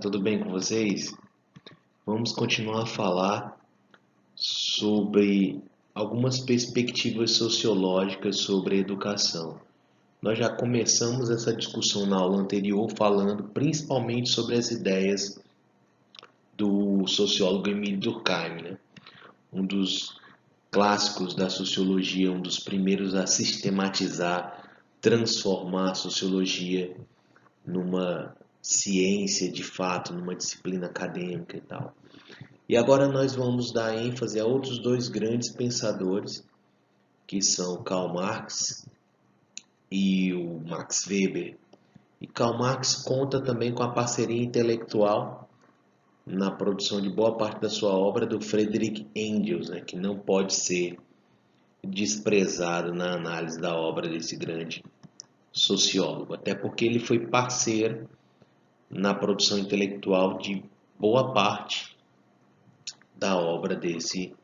tudo bem com vocês? Vamos continuar a falar sobre algumas perspectivas sociológicas sobre a educação. Nós já começamos essa discussão na aula anterior falando principalmente sobre as ideias do sociólogo Emile Durkheim, né? Um dos clássicos da sociologia, um dos primeiros a sistematizar, transformar a sociologia numa ciência de fato, numa disciplina acadêmica e tal. E agora nós vamos dar ênfase a outros dois grandes pensadores, que são Karl Marx e o Max Weber. E Karl Marx conta também com a parceria intelectual na produção de boa parte da sua obra do Friedrich Engels, né, que não pode ser desprezado na análise da obra desse grande sociólogo, até porque ele foi parceiro na produção intelectual de boa parte da obra desse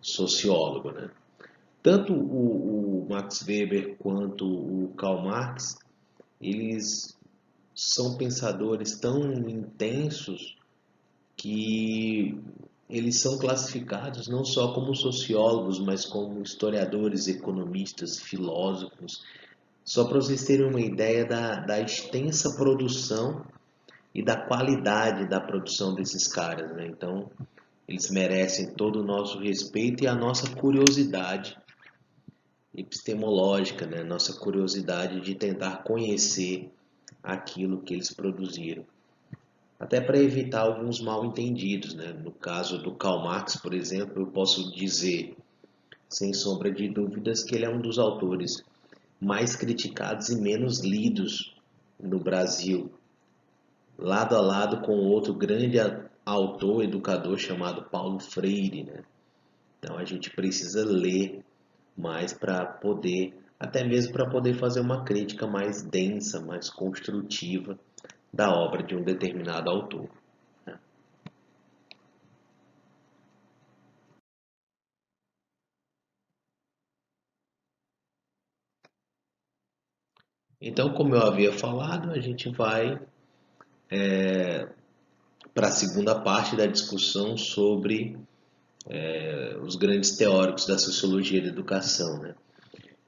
sociólogo, né? Tanto o Max Weber quanto o Karl Marx, eles são pensadores tão intensos que eles são classificados não só como sociólogos, mas como historiadores, economistas, filósofos. Só para vocês terem uma ideia da extensa produção e da qualidade da produção desses caras, né? Então, eles merecem todo o nosso respeito e a nossa curiosidade epistemológica, né? Nossa curiosidade de tentar conhecer aquilo que eles produziram. Até para evitar alguns mal-entendidos, né? No caso do Karl Marx, por exemplo, eu posso dizer, sem sombra de dúvidas, que ele é um dos autores mais criticados e menos lidos no Brasil, lado a lado com outro grande autor, educador chamado Paulo Freire, né? Então a gente precisa ler mais para poder, até mesmo para poder fazer uma crítica mais densa, mais construtiva da obra de um determinado autor. Então, como eu havia falado, a gente vai para a segunda parte da discussão sobre os grandes teóricos da sociologia da educação, né?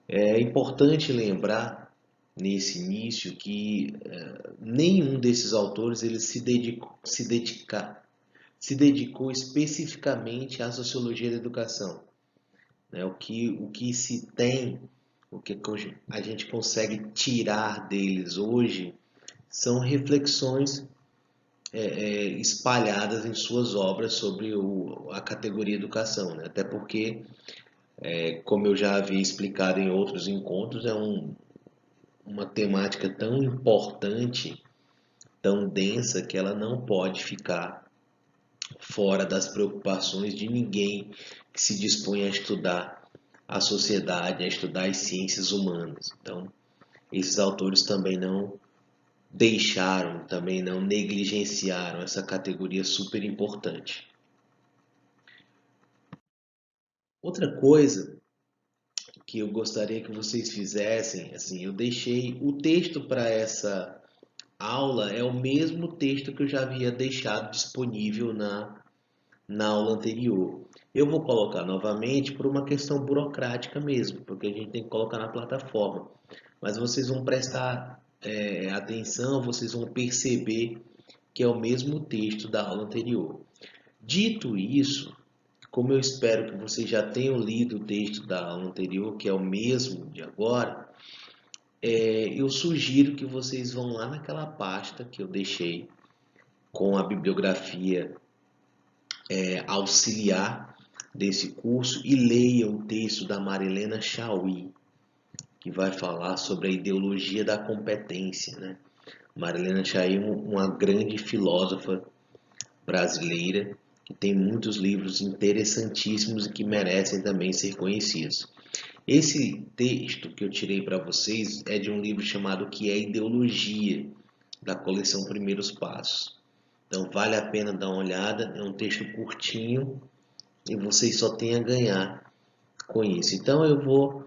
É importante lembrar nesse início que nenhum desses autores ele se dedicou especificamente à sociologia da educação, né? O que se tem, o que a gente consegue tirar deles hoje são reflexões espalhadas em suas obras sobre a categoria educação, né? Até porque, como eu já havia explicado em outros encontros, uma temática tão importante, tão densa, que ela não pode ficar fora das preocupações de ninguém que se dispõe a estudar a sociedade, a estudar as ciências humanas. Então, esses autores também não deixaram, também não negligenciaram essa categoria super importante. Outra coisa que eu gostaria que vocês fizessem, assim, eu deixei o texto para essa aula é o mesmo texto que eu já havia deixado disponível na aula anterior. Eu vou colocar novamente por uma questão burocrática mesmo, porque a gente tem que colocar na plataforma. Mas vocês vão prestar atenção, vocês vão perceber que é o mesmo texto da aula anterior. Dito isso, como eu espero que vocês já tenham lido o texto da aula anterior, que é o mesmo de agora, eu sugiro que vocês vão lá naquela pasta que eu deixei com a bibliografia auxiliar desse curso e leiam o texto da Marilena Chauí, que vai falar sobre a ideologia da competência, né? Marilena Chauí é uma grande filósofa brasileira que tem muitos livros interessantíssimos e que merecem também ser conhecidos. Esse texto que eu tirei para vocês é de um livro chamado O que é Ideologia, da coleção Primeiros Passos. Então vale a pena dar uma olhada, é um texto curtinho e vocês só têm a ganhar com isso. Então eu vou,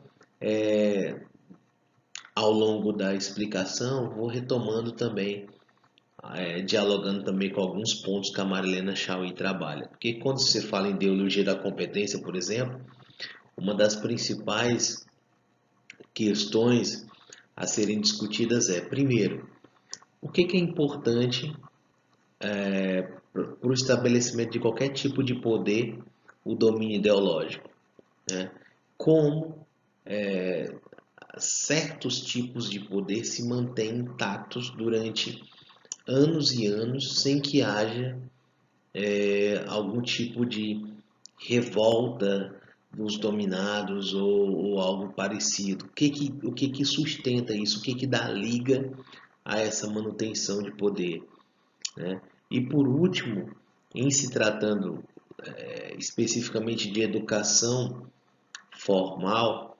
ao longo da explicação, vou retomando também dialogando também com alguns pontos que a Marilena Chauí trabalha. Porque quando você fala em ideologia da competência, por exemplo, uma das principais questões a serem discutidas é, primeiro, o que é importante para o estabelecimento de qualquer tipo de poder, o domínio ideológico, né? Como certos tipos de poder se mantêm intactos durante anos e anos sem que haja algum tipo de revolta dos dominados ou algo parecido. O que sustenta isso? O que dá liga a essa manutenção de poder, né? E por último, em se tratando especificamente de educação formal,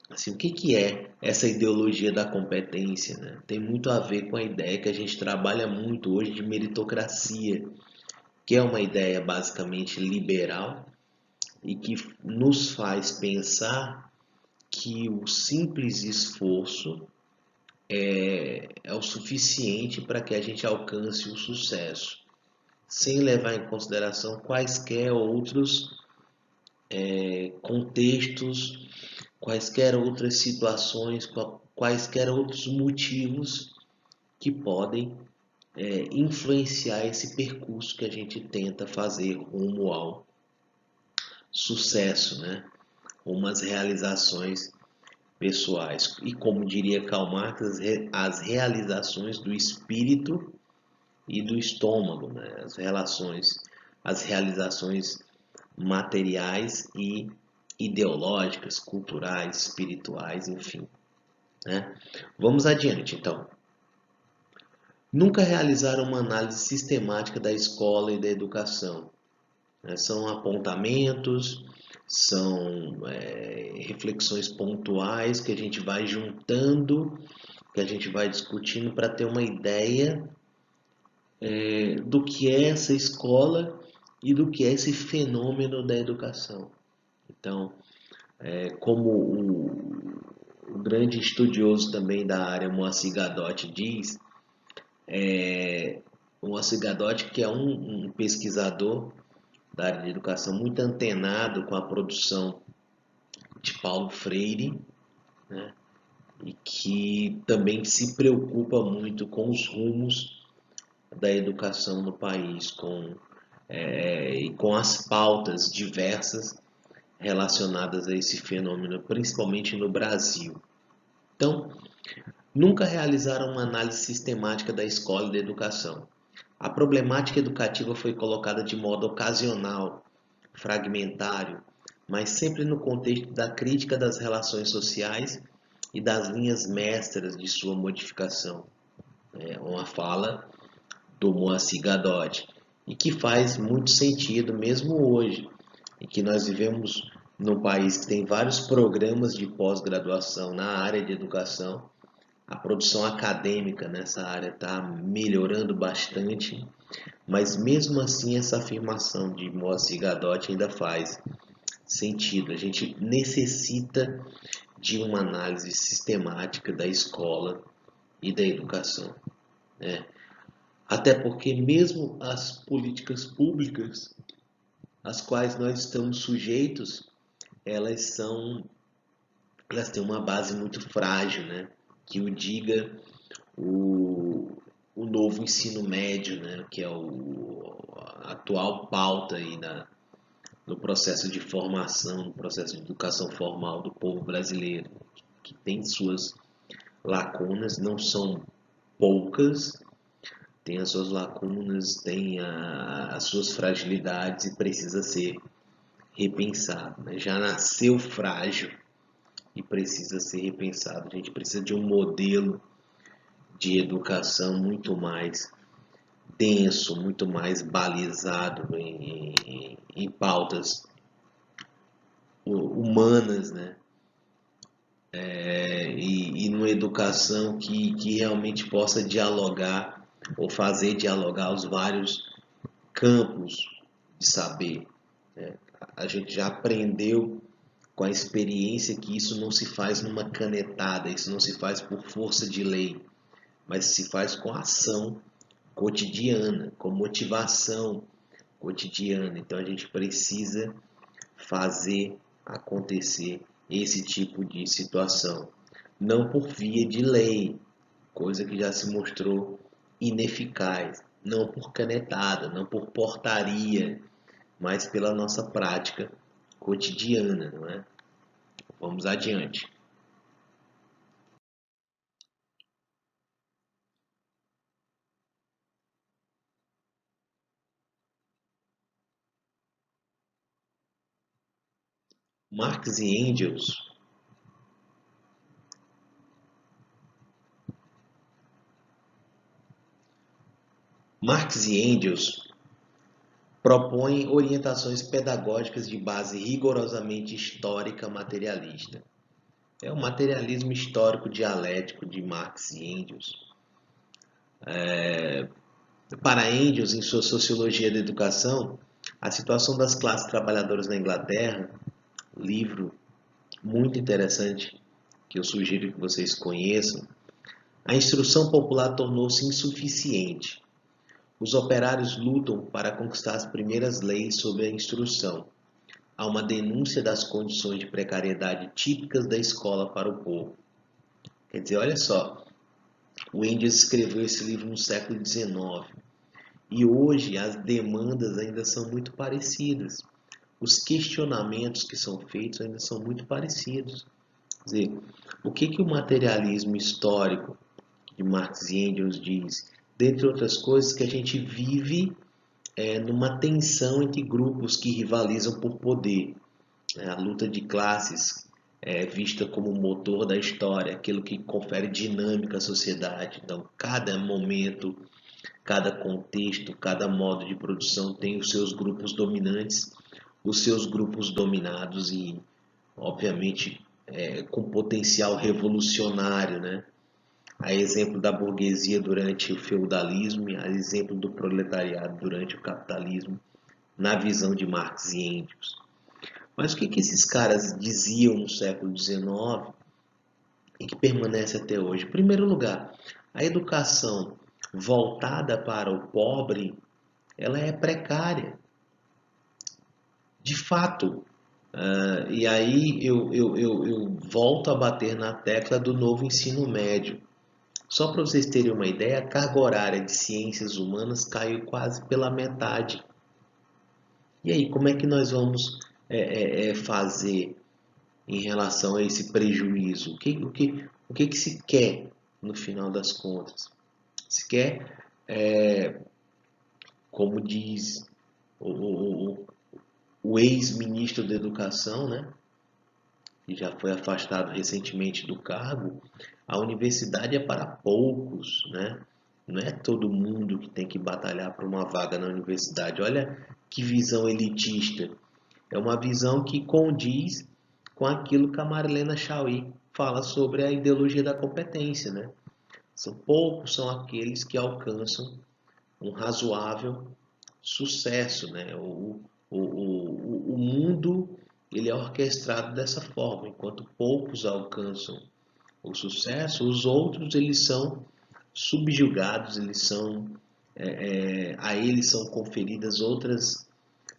assim, o que é essa ideologia da competência, né? Tem muito a ver com a ideia que a gente trabalha muito hoje de meritocracia, que é uma ideia basicamente liberal e que nos faz pensar que o simples esforço é o suficiente para que a gente alcance o sucesso, sem levar em consideração quaisquer outros contextos, quaisquer outras situações, quaisquer outros motivos que podem influenciar esse percurso que a gente tenta fazer rumo ao sucesso, né? Umas realizações pessoais. E como diria Karl Marx, as realizações do espírito e do estômago, né? As realizações materiais e ideológicas, culturais, espirituais, enfim, né? Vamos adiante, então. Nunca realizaram uma análise sistemática da escola e da educação, né? São apontamentos, são reflexões pontuais que a gente vai juntando, que a gente vai discutindo para ter uma ideia do que é essa escola e do que é esse fenômeno da educação. Então, como o grande estudioso também da área, Moacir Gadotti, diz, o Moacir Gadotti, que é um pesquisador da área de educação muito antenado com a produção de Paulo Freire, né? E que também se preocupa muito com os rumos da educação no país, e com as pautas diversas relacionadas a esse fenômeno, principalmente no Brasil. Então, nunca realizaram uma análise sistemática da escola e da educação. A problemática educativa foi colocada de modo ocasional, fragmentário, mas sempre no contexto da crítica das relações sociais e das linhas mestras de sua modificação. É uma fala do Moacir Gadotti, e que faz muito sentido mesmo hoje, em que nós vivemos num país que tem vários programas de pós-graduação na área de educação. A produção acadêmica nessa área está melhorando bastante, mas mesmo assim essa afirmação de Moacir Gadotti ainda faz sentido. A gente necessita de uma análise sistemática da escola e da educação, né? Até porque mesmo as políticas públicas às quais nós estamos sujeitos, elas têm uma base muito frágil, né? Que o diga o novo ensino médio, né? Que é a atual pauta aí no processo de formação, no processo de educação formal do povo brasileiro, que tem suas lacunas, não são poucas, tem as suas lacunas, tem as suas fragilidades e precisa ser repensado, né? Já nasceu frágil e precisa ser repensado. A gente precisa de um modelo de educação muito mais denso, muito mais balizado em pautas humanas, né? E numa educação que realmente possa dialogar ou fazer dialogar os vários campos de saber, né? A gente já aprendeu com a experiência que isso não se faz numa canetada, isso não se faz por força de lei, mas se faz com a ação cotidiana, com motivação cotidiana. Então a gente precisa fazer acontecer esse tipo de situação, não por via de lei, coisa que já se mostrou ineficaz, não por canetada, não por portaria, mas pela nossa prática cotidiana, não é? Vamos adiante. Marx e Engels, Marx e Engels propõem orientações pedagógicas de base rigorosamente histórica materialista. É o materialismo histórico dialético de Marx e Engels. Para Engels, em sua Sociologia da Educação, a situação das classes trabalhadoras na Inglaterra, livro muito interessante que eu sugiro que vocês conheçam, a instrução popular tornou-se insuficiente. Os operários lutam para conquistar as primeiras leis sobre a instrução. Há uma denúncia das condições de precariedade típicas da escola para o povo. Quer dizer, olha só, o Engels escreveu esse livro no século XIX e hoje as demandas ainda são muito parecidas. Os questionamentos que são feitos ainda são muito parecidos. Quer dizer, o que o materialismo histórico de Marx e Engels diz? Dentre outras coisas, que a gente vive numa tensão entre grupos que rivalizam por poder. A luta de classes é vista como o motor da história, aquilo que confere dinâmica à sociedade. Então, cada momento, cada contexto, cada modo de produção tem os seus grupos dominantes, os seus grupos dominados e, obviamente, com potencial revolucionário, né? A exemplo da burguesia durante o feudalismo e a exemplo do proletariado durante o capitalismo, na visão de Marx e Engels. Mas o que esses caras diziam no século XIX e que permanece até hoje? Em primeiro lugar, a educação voltada para o pobre, ela é precária. De fato, e aí eu volto a bater na tecla do novo ensino médio. Só para vocês terem uma ideia, a carga horária de ciências humanas caiu quase pela metade. E aí, como é que nós vamos fazer em relação a esse prejuízo? O que se quer no final das contas? Se quer, como diz o, o ex-ministro da Educação, né, que já foi afastado recentemente do cargo, a universidade é para poucos, né? Não é todo mundo que tem que batalhar por uma vaga na universidade. Olha que visão elitista. É uma visão que condiz com aquilo que a Marilena Chauí fala sobre a ideologia da competência, né? São poucos são aqueles que alcançam um razoável sucesso, né? O mundo ele é orquestrado dessa forma, enquanto poucos alcançam o sucesso, os outros eles são subjugados, eles são a eles são conferidas outras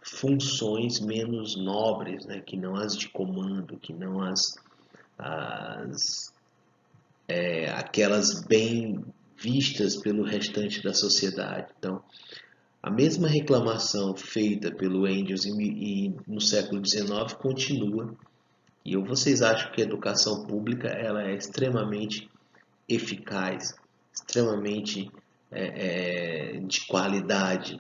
funções menos nobres, né? Que não as de comando, que não as aquelas bem vistas pelo restante da sociedade. Então, a mesma reclamação feita pelo Engels e no século XIX continua. E vocês acham que a educação pública ela é extremamente eficaz, extremamente de qualidade?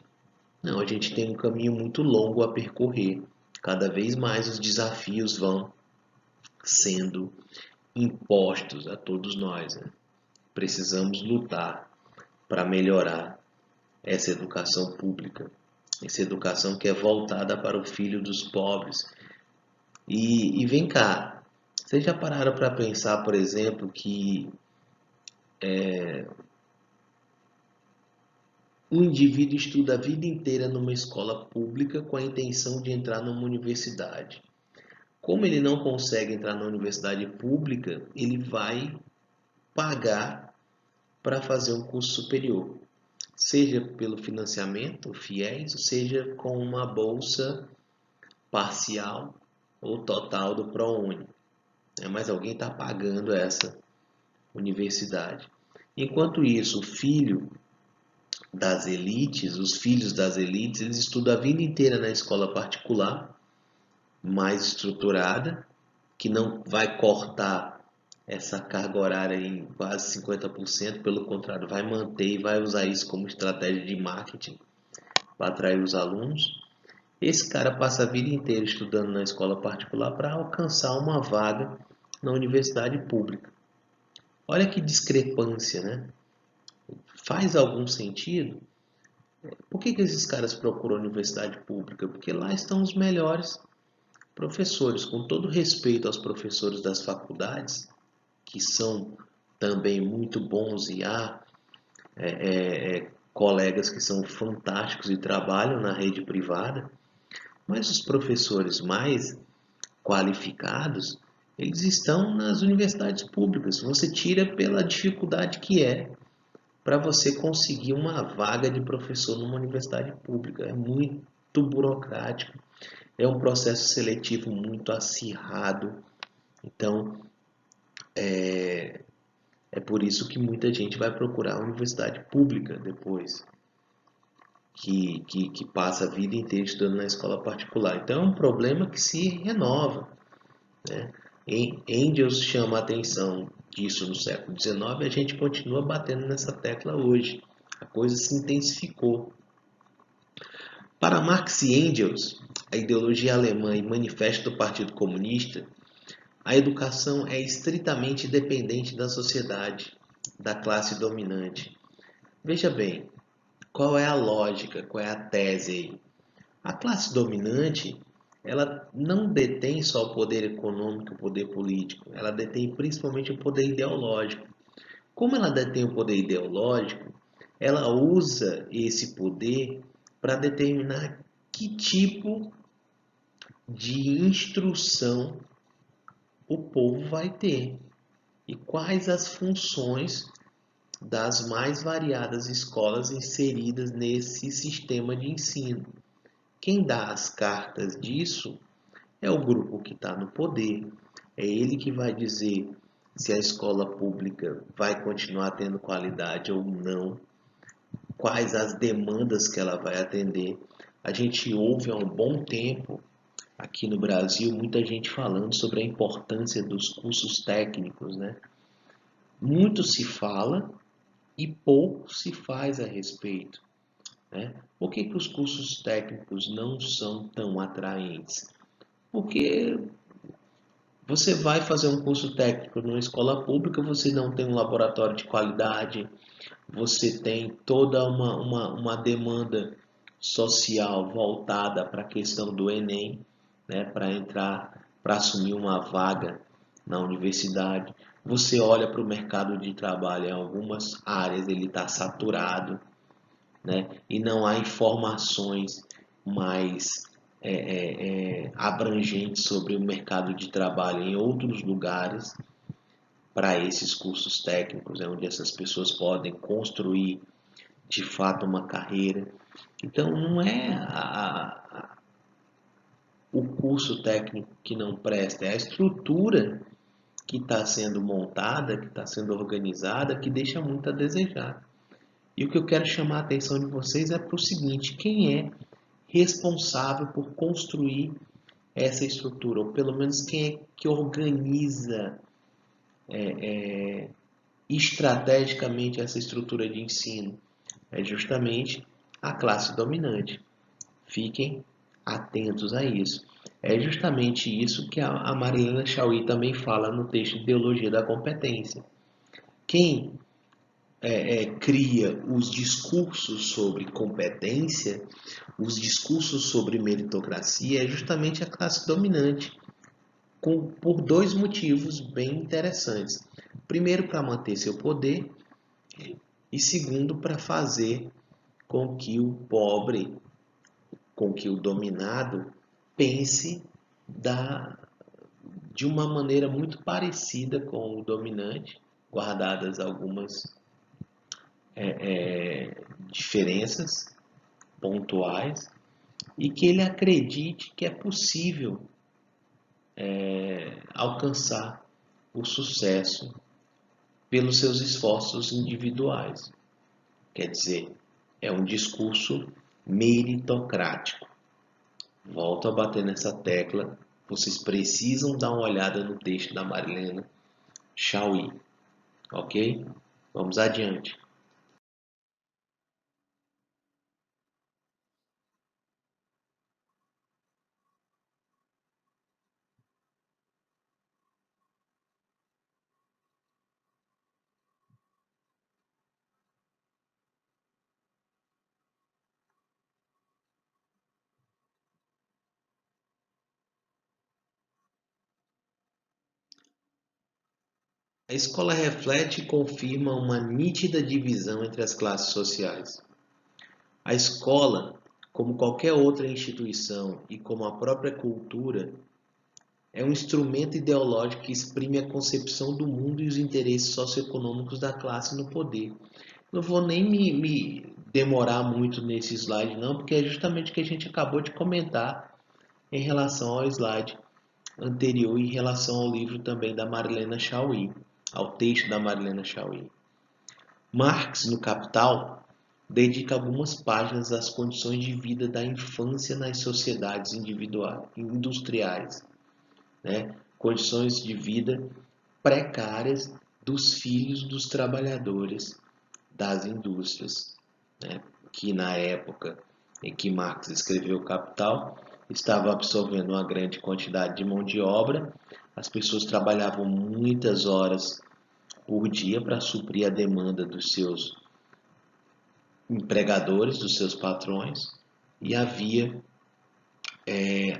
Não, a gente tem um caminho muito longo a percorrer. Cada vez mais os desafios vão sendo impostos a todos nós, né? Precisamos lutar para melhorar essa educação pública, essa educação que é voltada para o filho dos pobres. E vem cá, vocês já pararam para pensar, por exemplo, que um indivíduo estuda a vida inteira numa escola pública com a intenção de entrar numa universidade. Como ele não consegue entrar na universidade pública, ele vai pagar para fazer um curso superior. seja pelo financiamento, FIES, ou seja com uma bolsa parcial ou total do ProUni. Mas alguém está pagando essa universidade. Enquanto isso, os filhos das elites, eles estudam a vida inteira na escola particular, mais estruturada, que não vai cortar essa carga horária em quase 50%, pelo contrário, vai manter e vai usar isso como estratégia de marketing para atrair os alunos. Esse cara passa a vida inteira estudando na escola particular para alcançar uma vaga na universidade pública. Olha que discrepância, né? Faz algum sentido? Por que esses caras procuram a universidade pública? Porque lá estão os melhores professores. Com todo respeito aos professores das faculdades, que são também muito bons e há colegas que são fantásticos e trabalham na rede privada, mas os professores mais qualificados, eles estão nas universidades públicas. Você tira pela dificuldade que é para você conseguir uma vaga de professor numa universidade pública. É muito burocrático, é um processo seletivo muito acirrado. Então, é por isso que muita gente vai procurar a universidade pública depois, que passa a vida inteira estudando na escola particular. Então, é um problema que se renova, né? Engels chama a atenção disso no século XIX e a gente continua batendo nessa tecla hoje. A coisa se intensificou. Para Marx e Engels, a ideologia alemã e manifesto do Partido Comunista, a educação é estritamente dependente da sociedade, da classe dominante. Veja bem, qual é a lógica, qual é a tese aí? A classe dominante, ela não detém só o poder econômico, o poder político, ela detém principalmente o poder ideológico. Como ela detém o poder ideológico, ela usa esse poder para determinar que tipo de instrução o povo vai ter e quais as funções das mais variadas escolas inseridas nesse sistema de ensino. Quem dá as cartas disso é o grupo que está no poder. É ele que vai dizer se a escola pública vai continuar tendo qualidade ou não, quais as demandas que ela vai atender. A gente ouve há um bom tempo aqui no Brasil muita gente falando sobre a importância dos cursos técnicos, né? Muito se fala e pouco se faz a respeito, né? Por que os cursos técnicos não são tão atraentes? Porque você vai fazer um curso técnico numa escola pública, você não tem um laboratório de qualidade, você tem toda uma demanda social voltada para a questão do Enem, né, para entrar, para assumir uma vaga na universidade. Você olha para o mercado de trabalho, em algumas áreas ele está saturado, né, e não há informações mais abrangentes sobre o mercado de trabalho em outros lugares para esses cursos técnicos, onde essas pessoas podem construir de fato uma carreira. Então não é o curso técnico que não presta, é a estrutura que está sendo montada, que está sendo organizada, que deixa muito a desejar. E o que eu quero chamar a atenção de vocês é para o seguinte: quem é responsável por construir essa estrutura, ou pelo menos quem é que organiza estrategicamente essa estrutura de ensino? É justamente a classe dominante. Fiquem atentos a isso. É justamente isso que a Marilena Chauí também fala no texto Ideologia da Competência. Quem cria os discursos sobre competência, os discursos sobre meritocracia, é justamente a classe dominante, por dois motivos bem interessantes. Primeiro, para manter seu poder, e segundo, para fazer com que o pobre, com que o dominado pense de uma maneira muito parecida com o dominante, guardadas algumas diferenças pontuais e que ele acredite que é possível alcançar o sucesso pelos seus esforços individuais. Quer dizer, é um discurso meritocrático. Volto a bater nessa tecla. Vocês precisam dar uma olhada no texto da Marilena Chauí, ok? Vamos adiante. A escola reflete e confirma uma nítida divisão entre as classes sociais. A escola, como qualquer outra instituição e como a própria cultura, é um instrumento ideológico que exprime a concepção do mundo e os interesses socioeconômicos da classe no poder. Não vou nem me demorar muito nesse slide não, porque é justamente o que a gente acabou de comentar em relação ao slide anterior, em relação ao livro também da Marilena Chauí, ao texto da Marilena Chauí. Marx, no Capital, dedica algumas páginas às condições de vida da infância nas sociedades industriais, né? Condições de vida precárias dos filhos dos trabalhadores das indústrias, né? Que na época em que Marx escreveu o Capital, estava absorvendo uma grande quantidade de mão de obra, as pessoas trabalhavam muitas horas por dia para suprir a demanda dos seus empregadores, dos seus patrões, e havia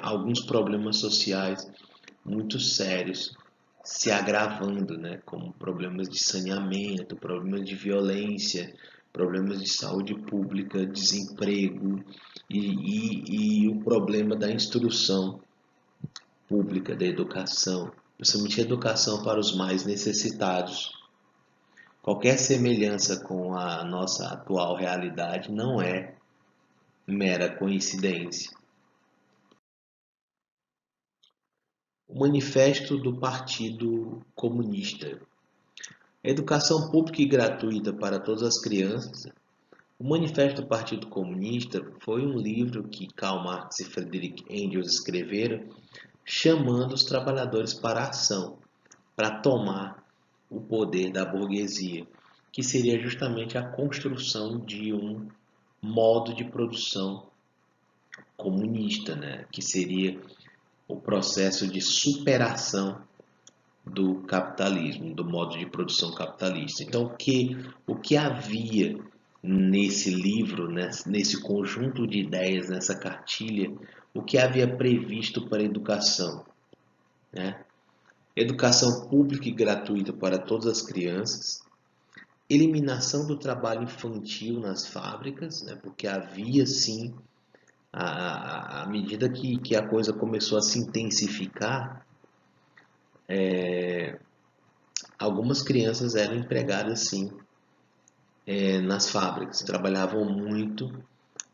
alguns problemas sociais muito sérios se agravando, né? Como problemas de saneamento, problemas de violência, problemas de saúde pública, desemprego e o problema da instrução pública, da educação, principalmente educação para os mais necessitados. Qualquer semelhança com a nossa atual realidade não é mera coincidência. O Manifesto do Partido Comunista. Educação pública e gratuita para todas as crianças. O Manifesto do Partido Comunista foi um livro que Karl Marx e Friedrich Engels escreveram, chamando os trabalhadores para a ação, para tomar o poder da burguesia, que seria justamente a construção de um modo de produção comunista, né? Que seria o processo de superação do capitalismo, do modo de produção capitalista. Então, o que havia nesse livro, nesse conjunto de ideias, nessa cartilha, o que havia previsto para a educação, né? Educação pública e gratuita para todas as crianças, eliminação do trabalho infantil nas fábricas, né? Porque havia sim, à medida que a coisa começou a se intensificar, algumas crianças eram empregadas sim nas fábricas, trabalhavam muito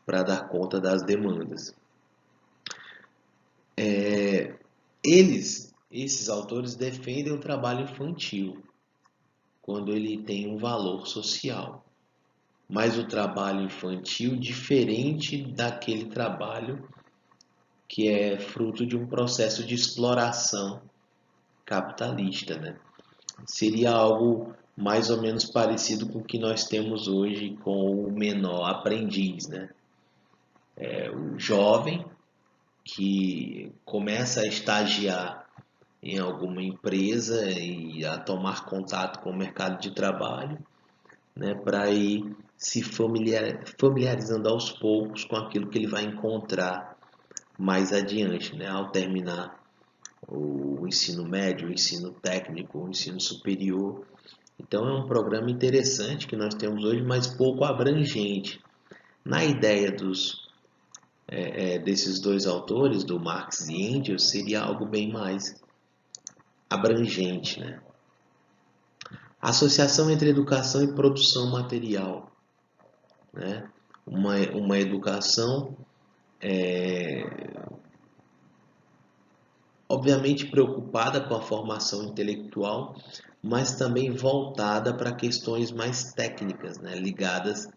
para dar conta das demandas. Esses autores defendem o trabalho infantil quando ele tem um valor social, mas o trabalho infantil diferente daquele trabalho que é fruto de um processo de exploração capitalista, né? Seria algo mais ou menos parecido com o que nós temos hoje com o menor aprendiz, né? O jovem que começa a estagiar em alguma empresa e a tomar contato com o mercado de trabalho, né, para ir se familiarizando aos poucos com aquilo que ele vai encontrar mais adiante, né, ao terminar o ensino médio, o ensino técnico, o ensino superior. Então é um programa interessante que nós temos hoje, mas pouco abrangente. Na ideia desses dois autores, do Marx e Engels, seria algo bem mais abrangente, né? Associação entre educação e produção material. né? Uma educação obviamente preocupada com a formação intelectual, mas também voltada para questões mais técnicas, né? Ligadas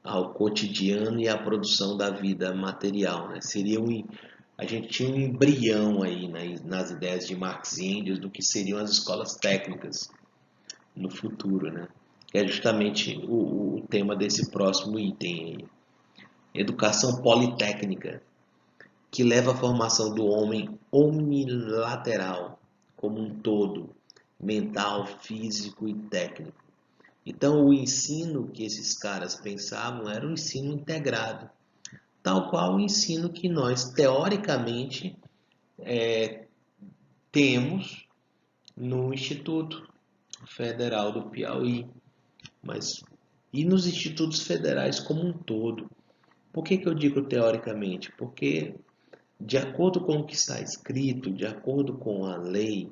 ao cotidiano e à produção da vida material, né? A gente tinha um embrião aí, né, nas ideias de Marx e Engels do que seriam as escolas técnicas no futuro, né? Que é justamente o tema desse próximo item aí. Educação politécnica, que leva à formação do homem omnilateral, como um todo, mental, físico e técnico. Então, o ensino que esses caras pensavam era um ensino integrado, tal qual o ensino que nós, teoricamente, temos no Instituto Federal do Piauí, mas e nos institutos federais como um todo. Por que eu digo teoricamente? Porque, de acordo com o que está escrito, de acordo com a lei,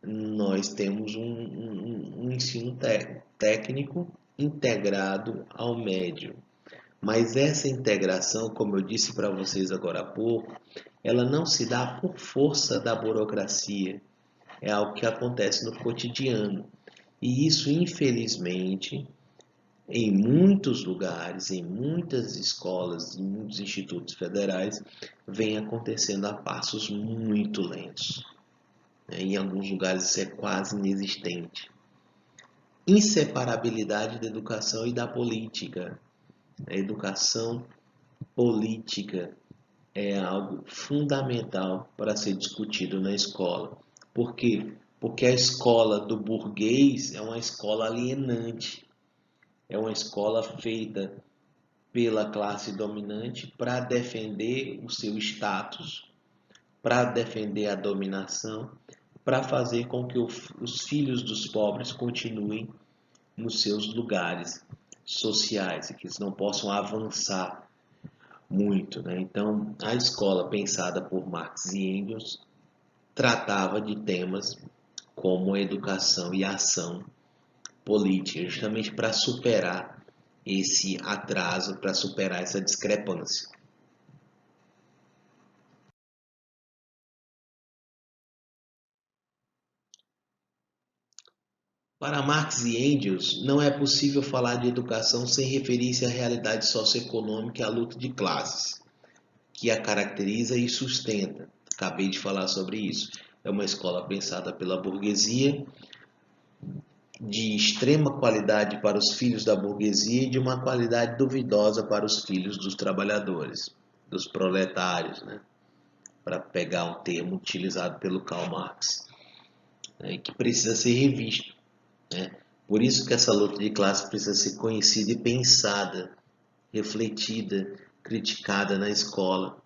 nós temos um ensino técnico integrado ao médio. Mas essa integração, como eu disse para vocês agora há pouco, ela não se dá por força da burocracia. É algo que acontece no cotidiano. E isso, infelizmente, em muitos lugares, em muitas escolas, em muitos institutos federais, vem acontecendo a passos muito lentos. Em alguns lugares isso é quase inexistente. Inseparabilidade da educação e da política. A educação política é algo fundamental para ser discutido na escola. Por quê? Porque a escola do burguês é uma escola alienante, é uma escola feita pela classe dominante para defender o seu status, para defender a dominação, para fazer com que os filhos dos pobres continuem nos seus lugares sociais e que eles não possam avançar muito, né? Então, a escola pensada por Marx e Engels tratava de temas como educação e ação política, justamente para superar esse atraso, para superar essa discrepância. Para Marx e Engels, não é possível falar de educação sem referir-se à realidade socioeconômica e à luta de classes, que a caracteriza e sustenta. Acabei de falar sobre isso. É uma escola pensada pela burguesia, de extrema qualidade para os filhos da burguesia e de uma qualidade duvidosa para os filhos dos trabalhadores, dos proletários, né? Para pegar um termo utilizado pelo Karl Marx, né? Que precisa ser revisto, né? Por isso que essa luta de classe precisa ser conhecida e pensada, refletida, criticada na escola.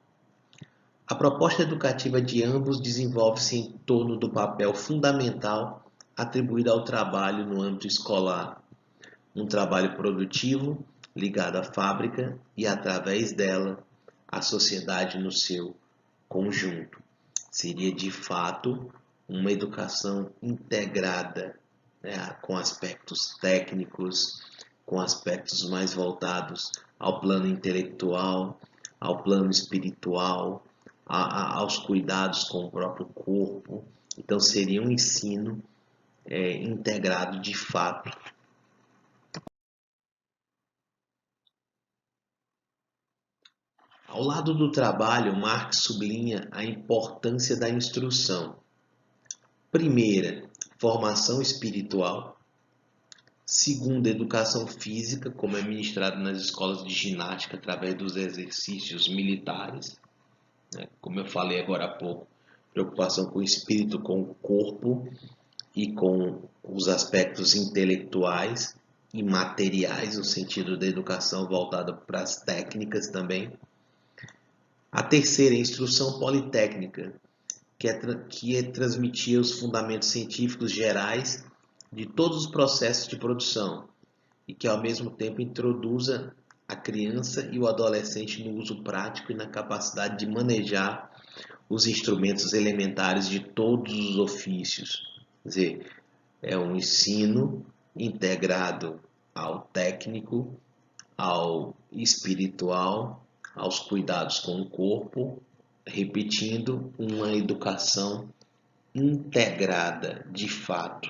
A proposta educativa de ambos desenvolve-se em torno do papel fundamental atribuído ao trabalho no âmbito escolar, um trabalho produtivo ligado à fábrica e, através dela, à sociedade no seu conjunto. Seria, de fato, uma educação integrada, né, com aspectos técnicos, com aspectos mais voltados ao plano intelectual, ao plano espiritual, aos cuidados com o próprio corpo. Então, seria um ensino integrado de fato. Ao lado do trabalho, Marx sublinha a importância da instrução. Primeira, formação espiritual. Segunda, educação física, como é ministrado nas escolas de ginástica através dos exercícios militares. Como eu falei agora há pouco, preocupação com o espírito, com o corpo e com os aspectos intelectuais e materiais, no sentido da educação voltada para as técnicas também. A terceira, instrução politécnica, que transmitia os fundamentos científicos gerais de todos os processos de produção e que, ao mesmo tempo, introduza a criança e o adolescente no uso prático e na capacidade de manejar os instrumentos elementares de todos os ofícios. Quer dizer, é um ensino integrado ao técnico, ao espiritual, aos cuidados com o corpo, repetindo, uma educação integrada de fato.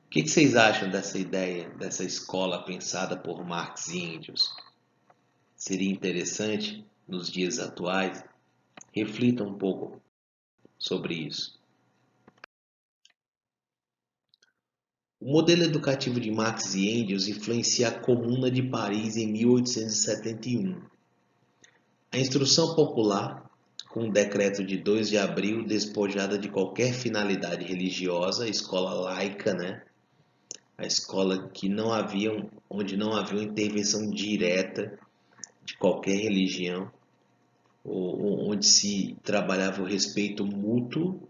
O que vocês acham dessa ideia, dessa escola pensada por Marx e Engels? Seria interessante nos dias atuais? Reflitam um pouco sobre isso. O modelo educativo de Marx e Engels influencia a Comuna de Paris em 1871. A instrução popular, com o decreto de 2 de abril, despojada de qualquer finalidade religiosa, a escola laica, né? A escola que onde não havia uma intervenção direta de qualquer religião, onde se trabalhava o respeito mútuo,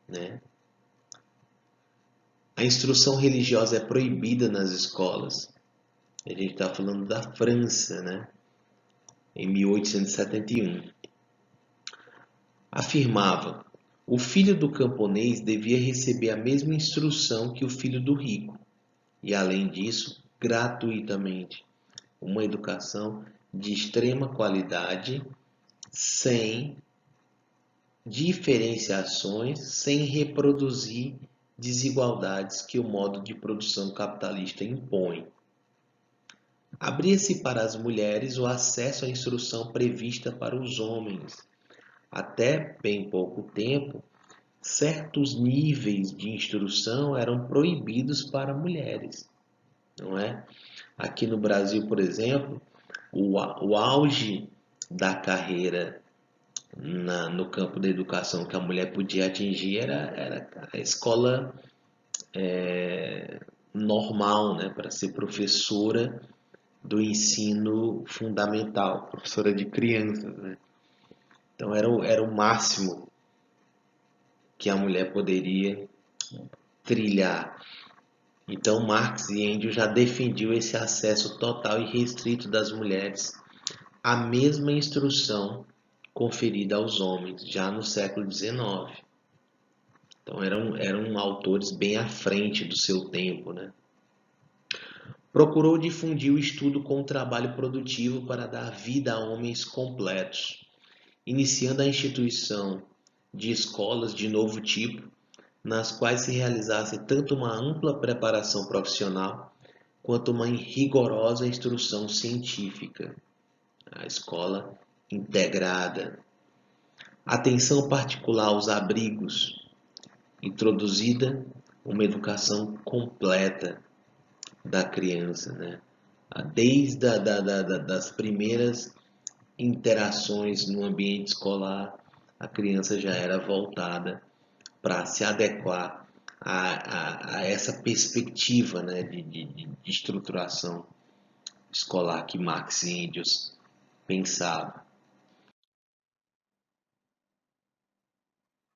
né? A instrução religiosa é proibida nas escolas. A gente está falando da França, né? Em 1871. Afirmava: o filho do camponês devia receber a mesma instrução que o filho do rico, e além disso, gratuitamente. Uma educação de extrema qualidade, sem diferenciações, sem reproduzir desigualdades que o modo de produção capitalista impõe. Abria-se para as mulheres o acesso à instrução prevista para os homens. Até bem pouco tempo, certos níveis de instrução eram proibidos para mulheres, não é? Aqui no Brasil, por exemplo, o auge da carreira no campo da educação que a mulher podia atingir era a escola normal, né, para ser professora do ensino fundamental, professora de crianças, né? Então era o máximo que a mulher poderia trilhar. Então Marx e Engels já defendiam esse acesso total e restrito das mulheres à mesma instrução conferida aos homens, já no século XIX. Então eram autores bem à frente do seu tempo, né? Procurou difundir o estudo com o trabalho produtivo para dar vida a homens completos, iniciando a instituição de escolas de novo tipo, nas quais se realizasse tanto uma ampla preparação profissional quanto uma rigorosa instrução científica. A escola integrada. Atenção particular aos abrigos. Introduzida uma educação completa da criança, né? Desde das primeiras interações no ambiente escolar, a criança já era voltada para se adequar a essa perspectiva, né, de estruturação escolar que Marx e Engels pensavam.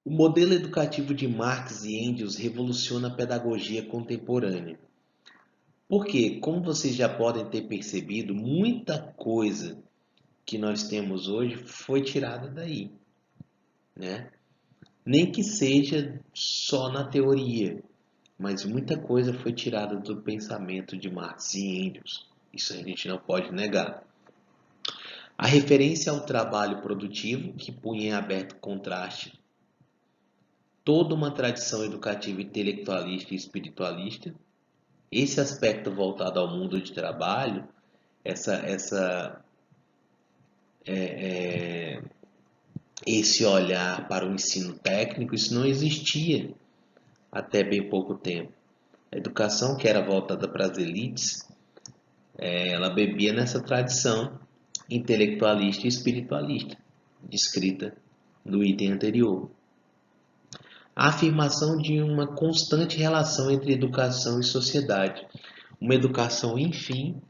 O modelo educativo de Marx e Engels revoluciona a pedagogia contemporânea. Porque, como vocês já podem ter percebido, muita coisa que nós temos hoje foi tirada daí, né? Nem que seja só na teoria, mas muita coisa foi tirada do pensamento de Marx e Engels. Isso a gente não pode negar. A referência ao trabalho produtivo, que punha em aberto contraste toda uma tradição educativa intelectualista e espiritualista, esse aspecto voltado ao mundo de trabalho, esse olhar para o ensino técnico, isso não existia até bem pouco tempo. A educação que era voltada para as elites, ela bebia nessa tradição intelectualista e espiritualista, descrita no item anterior. A afirmação de uma constante relação entre educação e sociedade, uma educação, enfim,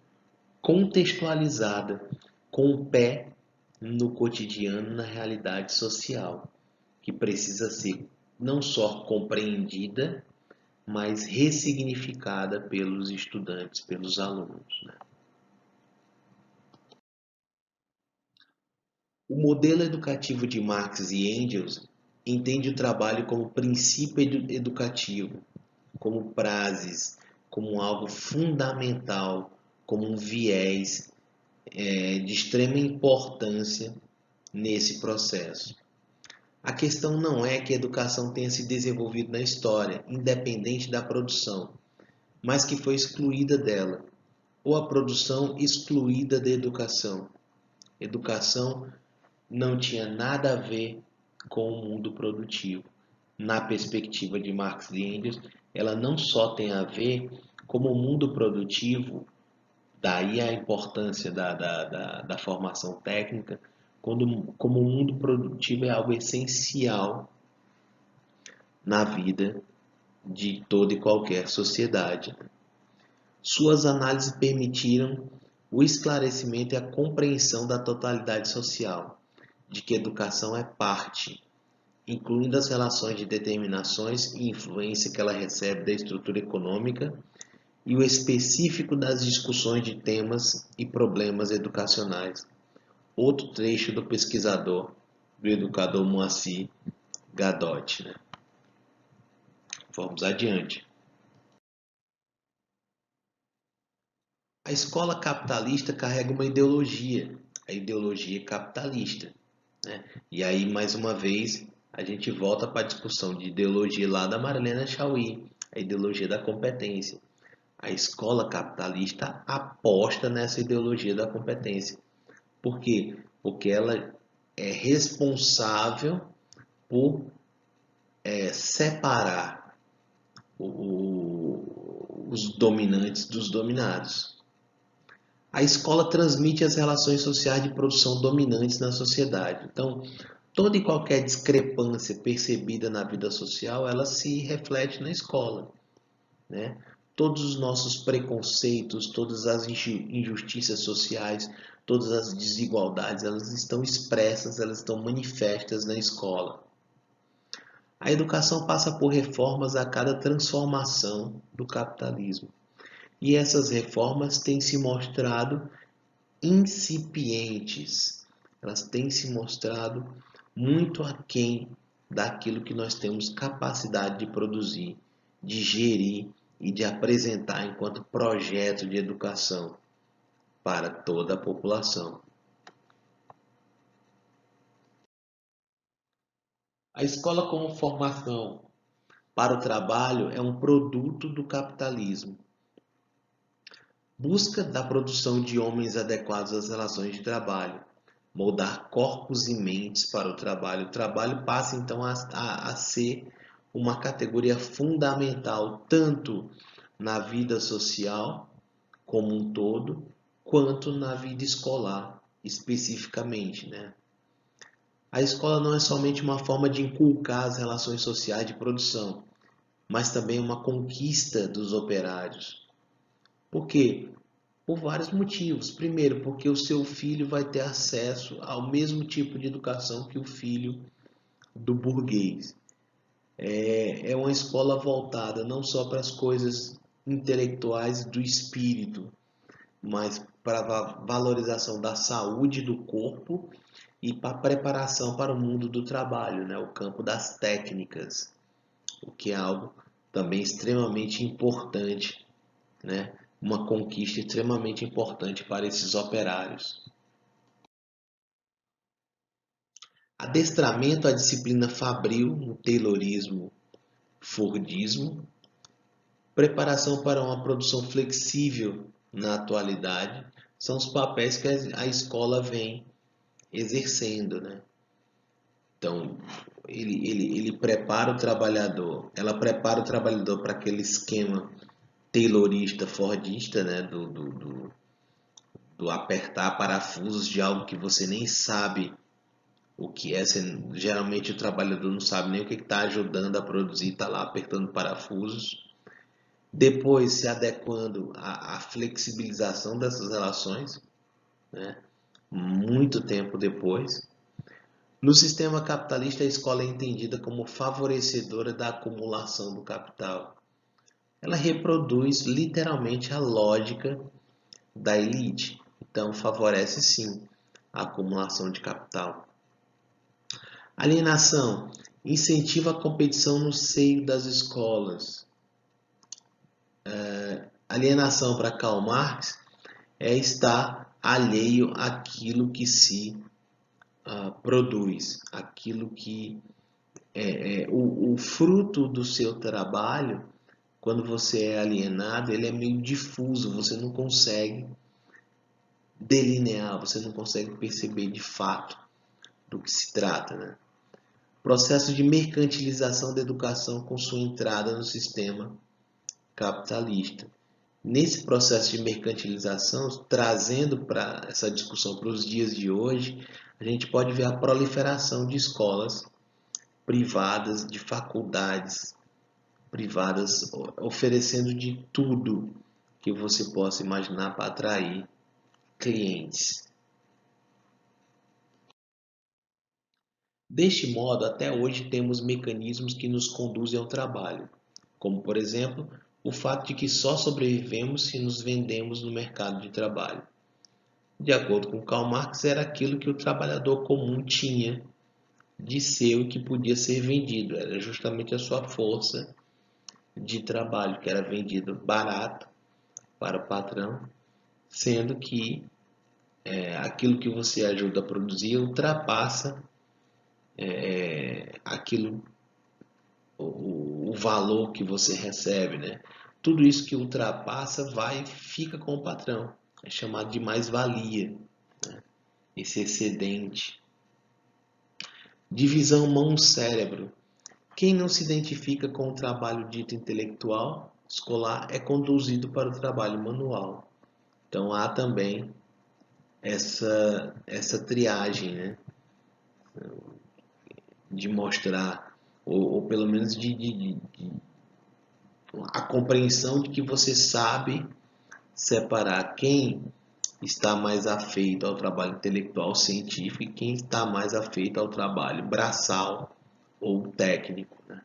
contextualizada, com o pé no cotidiano, na realidade social, que precisa ser não só compreendida, mas ressignificada pelos estudantes, pelos alunos, né? O modelo educativo de Marx e Engels entende o trabalho como princípio educativo, como praxis, como algo fundamental, como um viés de extrema importância nesse processo. A questão não é que a educação tenha se desenvolvido na história, independente da produção, mas que foi excluída dela, ou a produção excluída da educação. Educação não tinha nada a ver com o mundo produtivo. Na perspectiva de Marx e Engels, ela não só tem a ver como o mundo produtivo, daí a importância da formação técnica, como o mundo produtivo é algo essencial na vida de toda e qualquer sociedade. Suas análises permitiram o esclarecimento e a compreensão da totalidade social, de que a educação é parte, incluindo as relações de determinações e influência que ela recebe da estrutura econômica e o específico das discussões de temas e problemas educacionais. Outro trecho do pesquisador, do educador Moacir Gadotti. Vamos adiante. A escola capitalista carrega uma ideologia, a ideologia capitalista. E aí, mais uma vez, a gente volta para a discussão de ideologia lá da Marilena Chauí, a ideologia da competência. A escola capitalista aposta nessa ideologia da competência. Por quê? Porque ela é responsável por separar os dominantes dos dominados. A escola transmite as relações sociais de produção dominantes na sociedade. Então, toda e qualquer discrepância percebida na vida social, ela se reflete na escola, né? Todos os nossos preconceitos, todas as injustiças sociais, todas as desigualdades, elas estão expressas, elas estão manifestas na escola. A educação passa por reformas a cada transformação do capitalismo. E essas reformas têm se mostrado incipientes. Elas têm se mostrado muito aquém daquilo que nós temos capacidade de produzir, de gerir e de apresentar enquanto projeto de educação para toda a população. A escola como formação para o trabalho é um produto do capitalismo. Busca da produção de homens adequados às relações de trabalho, moldar corpos e mentes para o trabalho. O trabalho passa então a ser uma categoria fundamental tanto na vida social como um todo, quanto na vida escolar especificamente, né? A escola não é somente uma forma de inculcar as relações sociais de produção, mas também uma conquista dos operários. Por quê? Por vários motivos. Primeiro, porque o seu filho vai ter acesso ao mesmo tipo de educação que o filho do burguês. É uma escola voltada não só para as coisas intelectuais do espírito, mas para a valorização da saúde do corpo e para a preparação para o mundo do trabalho, né? O campo das técnicas, o que é algo também extremamente importante, né? Uma conquista extremamente importante para esses operários. Adestramento à disciplina fabril no Taylorismo, Fordismo, preparação para uma produção flexível na atualidade, são os papéis que a escola vem exercendo, né? Então, ele prepara o trabalhador, ela prepara o trabalhador para aquele esquema taylorista, fordista, né? Do apertar parafusos de algo que você nem sabe o que é. Geralmente o trabalhador não sabe nem o que está ajudando a produzir, está lá apertando parafusos. Depois se adequando à flexibilização dessas relações, né? Muito tempo depois. No sistema capitalista, a escola é entendida como favorecedora da acumulação do capital. Ela reproduz literalmente a lógica da elite. Então, favorece sim a acumulação de capital. Alienação incentiva a competição no seio das escolas. Alienação para Karl Marx é estar alheio àquilo que se produz, aquilo que o fruto do seu trabalho. Quando você é alienado, ele é meio difuso, você não consegue delinear, você não consegue perceber de fato do que se trata, né? Processo de mercantilização da educação com sua entrada no sistema capitalista. Nesse processo de mercantilização, trazendo para essa discussão para os dias de hoje, a gente pode ver a proliferação de escolas privadas, de faculdades privadas, oferecendo de tudo que você possa imaginar para atrair clientes. Deste modo, até hoje temos mecanismos que nos conduzem ao trabalho, como, por exemplo, o fato de que só sobrevivemos se nos vendemos no mercado de trabalho. De acordo com Karl Marx, era aquilo que o trabalhador comum tinha de seu e que podia ser vendido, era justamente a sua força de trabalho, que era vendido barato para o patrão, sendo que aquilo que você ajuda a produzir ultrapassa aquilo, o valor que você recebe, né? Tudo isso que ultrapassa vai e fica com o patrão. É chamado de mais-valia, né? Esse excedente. Divisão mão-cérebro. Quem não se identifica com o trabalho dito intelectual, escolar, é conduzido para o trabalho manual. Então há também essa triagem, né? De mostrar, ou pelo menos de a compreensão de que você sabe separar quem está mais afeito ao trabalho intelectual científico e quem está mais afeito ao trabalho braçal ou técnico, né?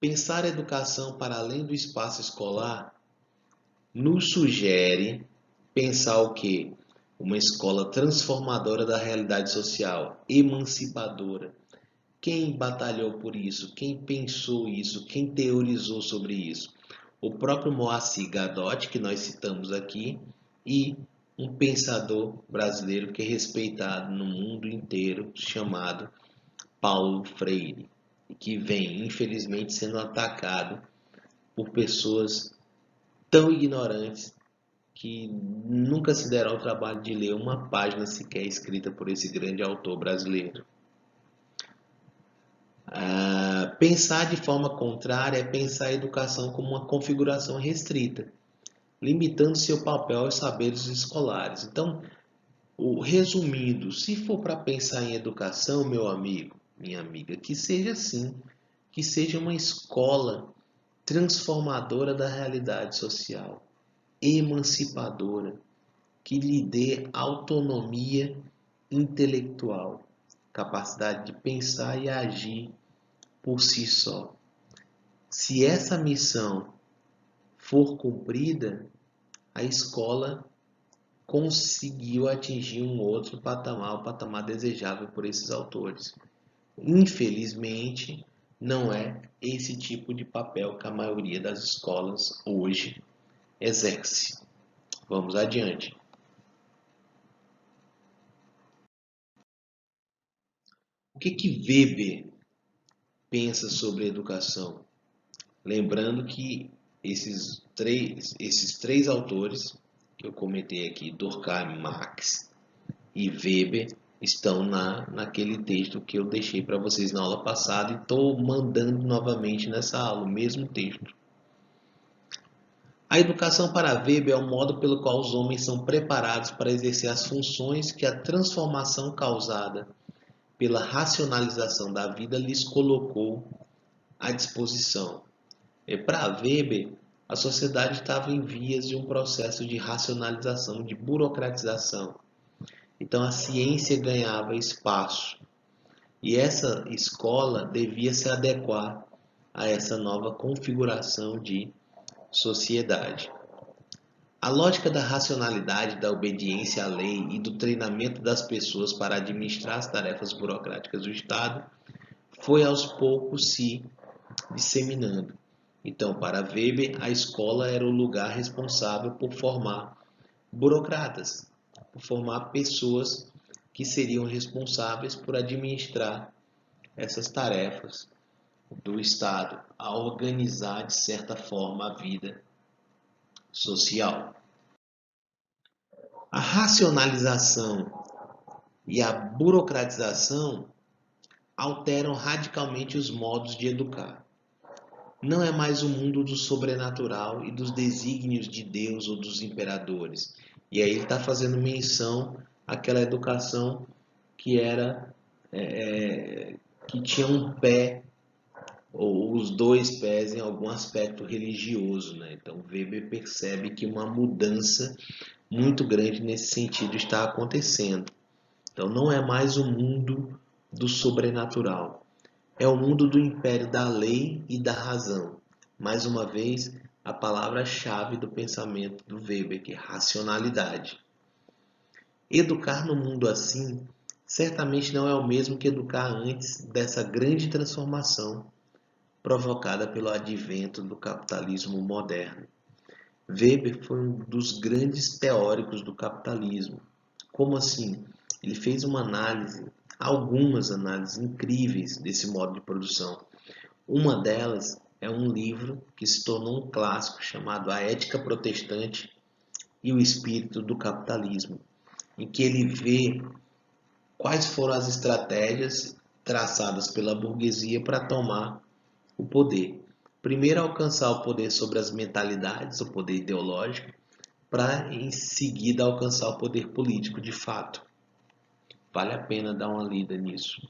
Pensar a educação para além do espaço escolar nos sugere pensar o quê? Uma escola transformadora da realidade social, emancipadora. Quem batalhou por isso? Quem pensou isso? Quem teorizou sobre isso? O próprio Moacir Gadotti, que nós citamos aqui, e um pensador brasileiro que é respeitado no mundo inteiro, chamado Paulo Freire, que vem, infelizmente, sendo atacado por pessoas tão ignorantes que nunca se deram ao trabalho de ler uma página sequer escrita por esse grande autor brasileiro. Pensar de forma contrária é pensar a educação como uma configuração restrita, limitando seu papel aos saberes escolares. Então, resumindo, se for para pensar em educação, meu amigo, minha amiga, que seja assim, que seja uma escola transformadora da realidade social, emancipadora, que lhe dê autonomia intelectual, capacidade de pensar e agir por si só. Se essa missão for cumprida, a escola conseguiu atingir um outro patamar, o patamar desejável por esses autores. Infelizmente, não é esse tipo de papel que a maioria das escolas hoje exerce. Vamos adiante. O que Weber pensa sobre educação? Lembrando que esses três autores que eu comentei aqui, Durkheim, Marx e Weber, estão naquele texto que eu deixei para vocês na aula passada e estou mandando novamente nessa aula, o mesmo texto. A educação para Weber é o modo pelo qual os homens são preparados para exercer as funções que a transformação causada pela racionalização da vida lhes colocou à disposição. Para Weber, a sociedade estava em vias de um processo de racionalização, de burocratização. Então a ciência ganhava espaço e essa escola devia se adequar a essa nova configuração de sociedade. A lógica da racionalidade, da obediência à lei e do treinamento das pessoas para administrar as tarefas burocráticas do Estado foi aos poucos se disseminando. Então, para Weber, a escola era o lugar responsável por formar burocratas, por formar pessoas que seriam responsáveis por administrar essas tarefas do Estado, a organizar de certa forma a vida social. A racionalização e a burocratização alteram radicalmente os modos de educar. Não é mais o mundo do sobrenatural e dos desígnios de Deus ou dos imperadores. E aí ele está fazendo menção àquela educação que era que tinha um pé ou os dois pés em algum aspecto religioso, né? Então Weber percebe que uma mudança muito grande nesse sentido está acontecendo. Então não é mais o mundo do sobrenatural, é o mundo do império da lei e da razão. Mais uma vez, a palavra-chave do pensamento do Weber, que é racionalidade. Educar no mundo assim certamente não é o mesmo que educar antes dessa grande transformação provocada pelo advento do capitalismo moderno. Weber foi um dos grandes teóricos do capitalismo. Como assim? Ele fez uma análise, algumas análises incríveis desse modo de produção. Uma delas é um livro que se tornou um clássico chamado A Ética Protestante e o Espírito do Capitalismo, em que ele vê quais foram as estratégias traçadas pela burguesia para tomar o poder. Primeiro, alcançar o poder sobre as mentalidades, o poder ideológico, para em seguida alcançar o poder político de fato. Vale a pena dar uma lida nisso.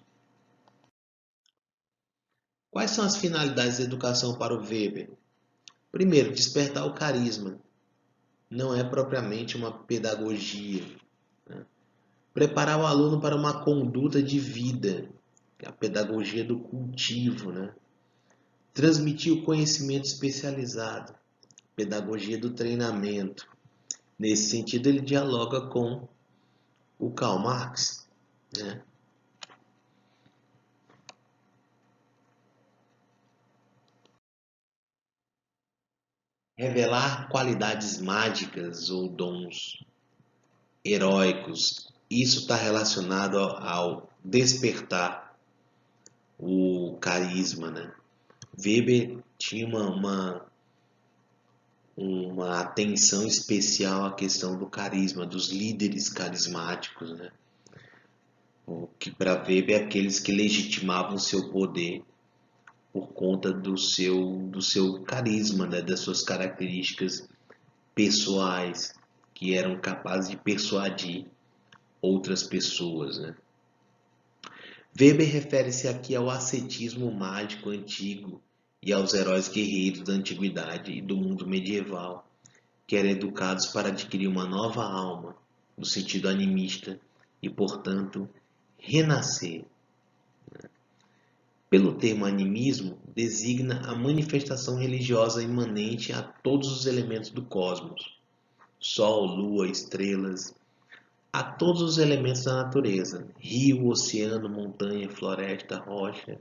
Quais são as finalidades da educação para o Weber? Primeiro, despertar o carisma. Não é propriamente uma pedagogia, né? Preparar o aluno para uma conduta de vida, a pedagogia do cultivo, né? Transmitir o conhecimento especializado, pedagogia do treinamento. Nesse sentido, ele dialoga com o Karl Marx, né? Revelar qualidades mágicas ou dons heróicos. Isso está relacionado ao despertar o carisma, né? Weber tinha uma atenção especial à questão do carisma, dos líderes carismáticos, né? O que para Weber é aqueles que legitimavam seu poder por conta do seu carisma, né? Das suas características pessoais, que eram capazes de persuadir outras pessoas, né? Weber refere-se aqui ao ascetismo mágico antigo e aos heróis guerreiros da antiguidade e do mundo medieval, que eram educados para adquirir uma nova alma, no sentido animista, e, portanto, renascer. Pelo termo animismo, designa a manifestação religiosa imanente a todos os elementos do cosmos, sol, lua, estrelas, a todos os elementos da natureza, rio, oceano, montanha, floresta, rocha,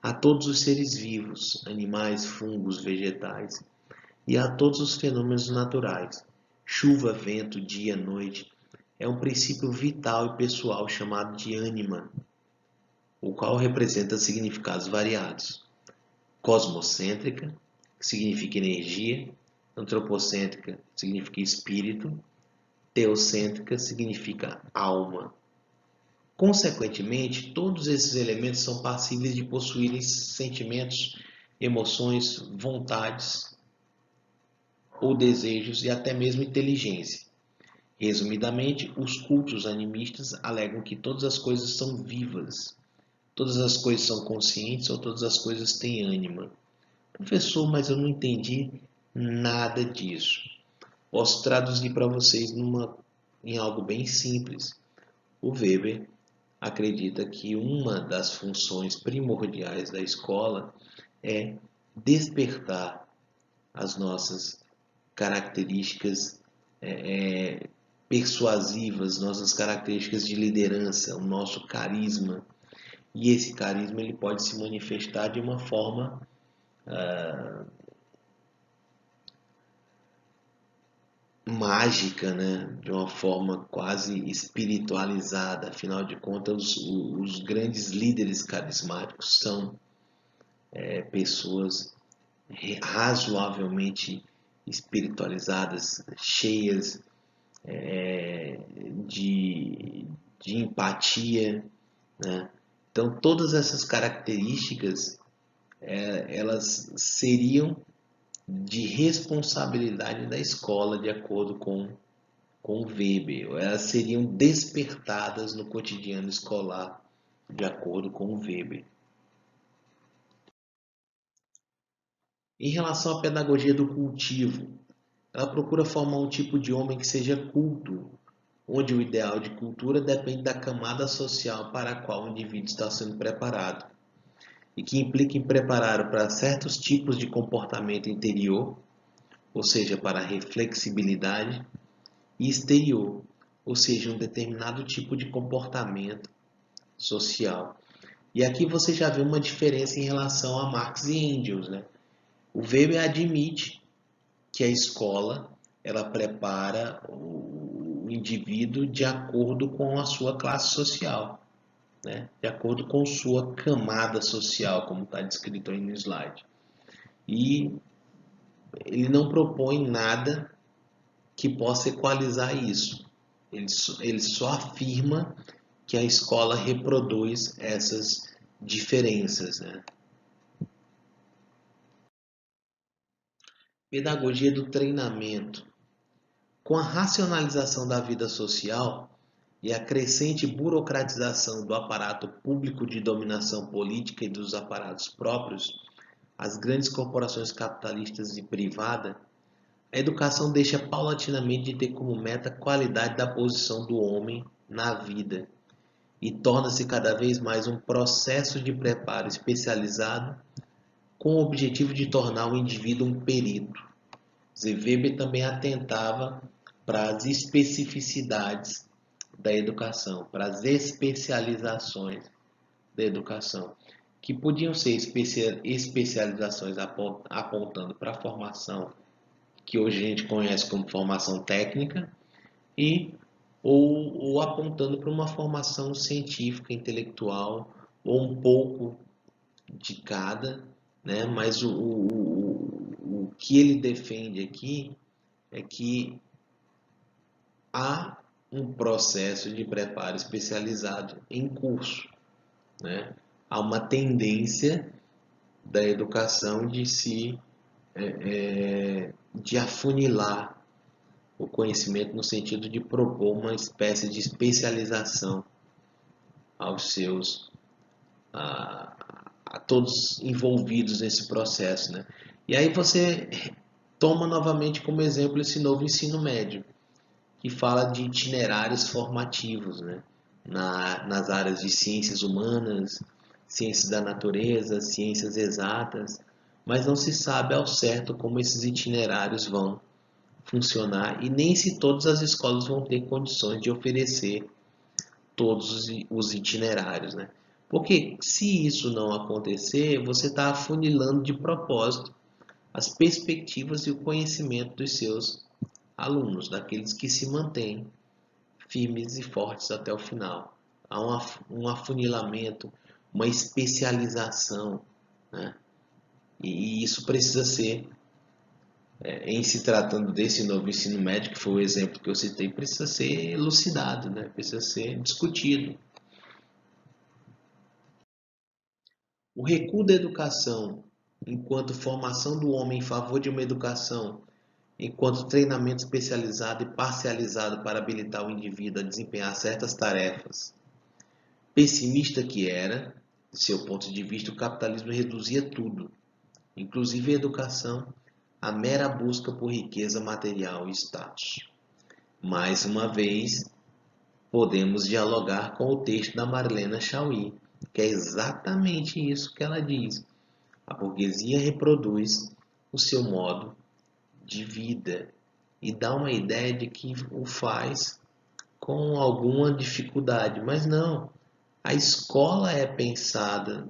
a todos os seres vivos, animais, fungos, vegetais, e a todos os fenômenos naturais, chuva, vento, dia, noite, é um princípio vital e pessoal chamado de ânima, o qual representa significados variados. Cosmocêntrica, que significa energia, antropocêntrica, significa espírito, teocêntrica significa alma. Consequentemente, todos esses elementos são passíveis de possuírem sentimentos, emoções, vontades ou desejos e até mesmo inteligência. Resumidamente, os cultos animistas alegam que todas as coisas são vivas, todas as coisas são conscientes ou todas as coisas têm ânima. Professor, mas eu não entendi nada disso. Posso traduzir para vocês em algo bem simples. O Weber acredita que uma das funções primordiais da escola é despertar as nossas características persuasivas, nossas características de liderança, o nosso carisma. E esse carisma ele pode se manifestar de uma forma mágica, né? De uma forma quase espiritualizada. Afinal de contas, os grandes líderes carismáticos são pessoas razoavelmente espiritualizadas, cheias de, de empatia, né? Então, todas essas características, elas seriam de responsabilidade da escola, de acordo com Weber. Elas seriam despertadas no cotidiano escolar, de acordo com Weber. Em relação à pedagogia do cultivo, ela procura formar um tipo de homem que seja culto, onde o ideal de cultura depende da camada social para a qual o indivíduo está sendo preparado, e que implica em preparar para certos tipos de comportamento interior, ou seja, para a reflexibilidade, e exterior, ou seja, um determinado tipo de comportamento social. E aqui você já vê uma diferença em relação a Marx e Engels, né? O Weber admite que a escola ela prepara o indivíduo de acordo com a sua classe social, né? De acordo com sua camada social, como está descrito aí no slide. E ele não propõe nada que possa equalizar isso. Ele só afirma que a escola reproduz essas diferenças, né? Pedagogia do treinamento. Com a racionalização da vida social e a crescente burocratização do aparato público de dominação política e dos aparatos próprios, as grandes corporações capitalistas e privada, a educação deixa paulatinamente de ter como meta a qualidade da posição do homem na vida e torna-se cada vez mais um processo de preparo especializado com o objetivo de tornar o indivíduo um perito. Weber também atentava para as especificidades da educação, para as especializações da educação, que podiam ser especializações apontando para a formação que hoje a gente conhece como formação técnica e ou apontando para uma formação científica, intelectual ou um pouco de cada, né? Mas o que ele defende aqui é que há um processo de preparo especializado em curso, né? Há uma tendência da educação de afunilar o conhecimento no sentido de propor uma espécie de especialização aos seus a todos envolvidos nesse processo, né? E aí você toma novamente como exemplo esse novo ensino médio, que fala de itinerários formativos, né? Nas áreas de ciências humanas, ciências da natureza, ciências exatas, mas não se sabe ao certo como esses itinerários vão funcionar e nem se todas as escolas vão ter condições de oferecer todos os itinerários, né? Porque se isso não acontecer, você está afunilando de propósito as perspectivas e o conhecimento dos seus alunos, daqueles que se mantêm firmes e fortes até o final. Há um afunilamento, uma especialização, né? E isso precisa ser, em se tratando desse novo ensino médio, que foi o exemplo que eu citei, precisa ser elucidado, né? Precisa ser discutido. O recuo da educação, enquanto formação do homem em favor de uma educação, enquanto treinamento especializado e parcializado para habilitar o indivíduo a desempenhar certas tarefas. Pessimista que era, de seu ponto de vista, o capitalismo reduzia tudo, inclusive a educação, à mera busca por riqueza material e status. Mais uma vez, podemos dialogar com o texto da Marlene Chauí, que é exatamente isso que ela diz. A burguesia reproduz o seu modo de vida e dá uma ideia de que o faz com alguma dificuldade, mas não. A escola é pensada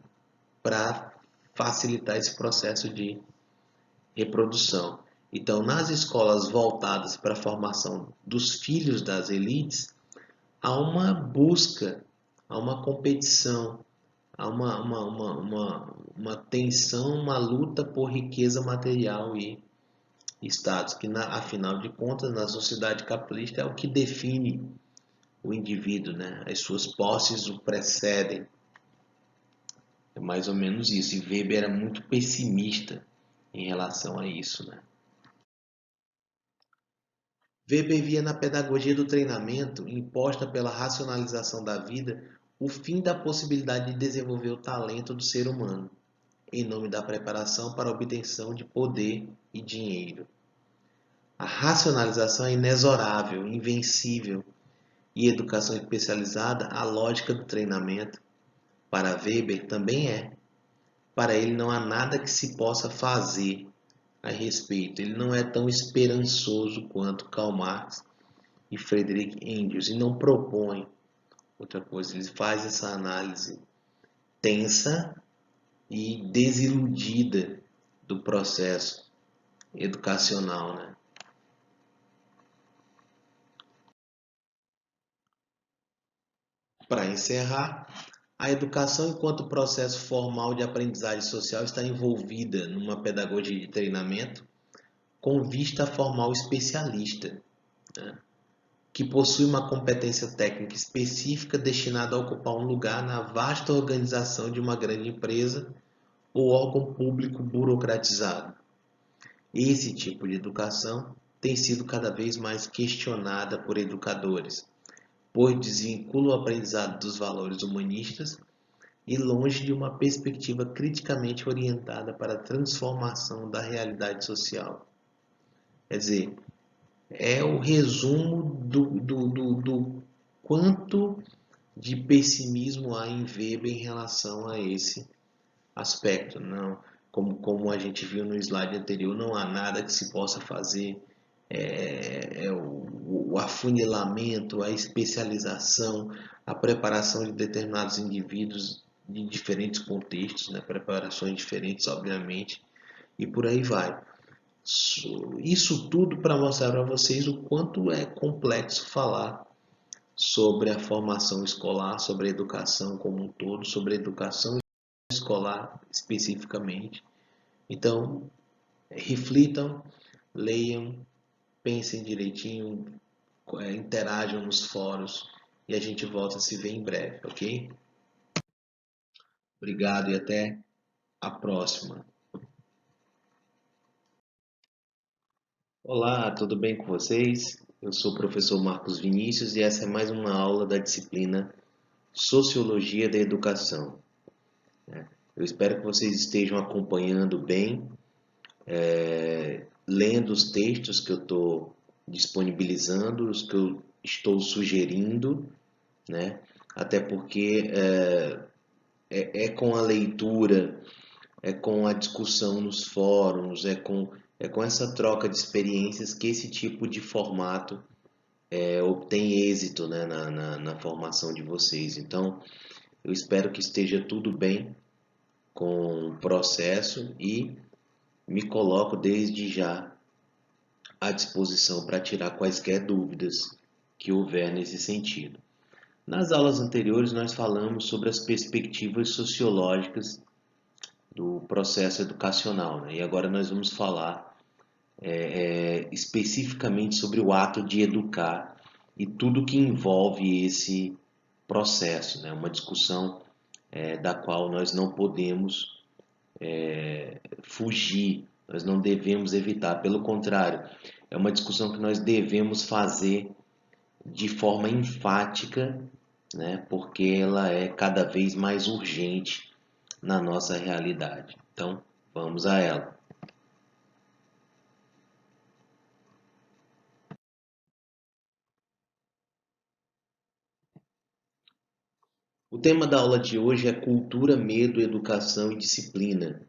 para facilitar esse processo de reprodução. Então, nas escolas voltadas para a formação dos filhos das elites, há uma busca, há uma competição, há uma tensão, uma luta por riqueza material e status, que afinal de contas, na sociedade capitalista é o que define o indivíduo, né? As suas posses o precedem. É mais ou menos isso. E Weber era muito pessimista em relação a isso, né? Weber via na pedagogia do treinamento, imposta pela racionalização da vida, o fim da possibilidade de desenvolver o talento do ser humano, em nome da preparação para a obtenção de poder e dinheiro. A racionalização é inexorável, invencível, e educação especializada, a lógica do treinamento, para Weber também é. Para ele não há nada que se possa fazer a respeito. Ele não é tão esperançoso quanto Karl Marx e Friedrich Engels e não propõe outra coisa. Ele faz essa análise tensa e desiludida do processo educacional, né? Para encerrar, a educação enquanto processo formal de aprendizagem social está envolvida numa pedagogia de treinamento com vista a formar o especialista, né, que possui uma competência técnica específica destinada a ocupar um lugar na vasta organização de uma grande empresa ou órgão público burocratizado. Esse tipo de educação tem sido cada vez mais questionada por educadores, pois desvincula o aprendizado dos valores humanistas e longe de uma perspectiva criticamente orientada para a transformação da realidade social. Quer dizer, é o resumo do quanto de pessimismo há em Weber em relação a esse aspecto. Não, como a gente viu no slide anterior, não há nada que se possa fazer. O afunilamento, a especialização, a preparação de determinados indivíduos de diferentes contextos, né? Preparações diferentes, obviamente, e por aí vai. Isso tudo para mostrar para vocês o quanto é complexo falar sobre a formação escolar, sobre a educação como um todo, sobre a educação escolar especificamente. Então, reflitam, leiam, pensem direitinho, interajam nos fóruns e a gente volta a se ver em breve, ok? Obrigado e até a próxima. Olá, tudo bem com vocês? Eu sou o professor Marcos Vinícius e essa é mais uma aula da disciplina Sociologia da Educação. Eu espero que vocês estejam acompanhando bem, lendo os textos que eu estou disponibilizando, os que eu estou sugerindo, né? Até porque é com a leitura, é com a discussão nos fóruns, é com essa troca de experiências que esse tipo de formato obtém êxito, né, na formação de vocês. Então, eu espero que esteja tudo bem com o processo e me coloco desde já à disposição para tirar quaisquer dúvidas que houver nesse sentido. Nas aulas anteriores, nós falamos sobre as perspectivas sociológicas do processo educacional, né? E agora nós vamos falar especificamente sobre o ato de educar e tudo que envolve esse processo, né? Uma discussão da qual nós não podemos fugir, nós não devemos evitar, pelo contrário, é uma discussão que nós devemos fazer de forma enfática, né? Porque ela é cada vez mais urgente na nossa realidade. Então, vamos a ela. O tema da aula de hoje é cultura, medo, educação e disciplina.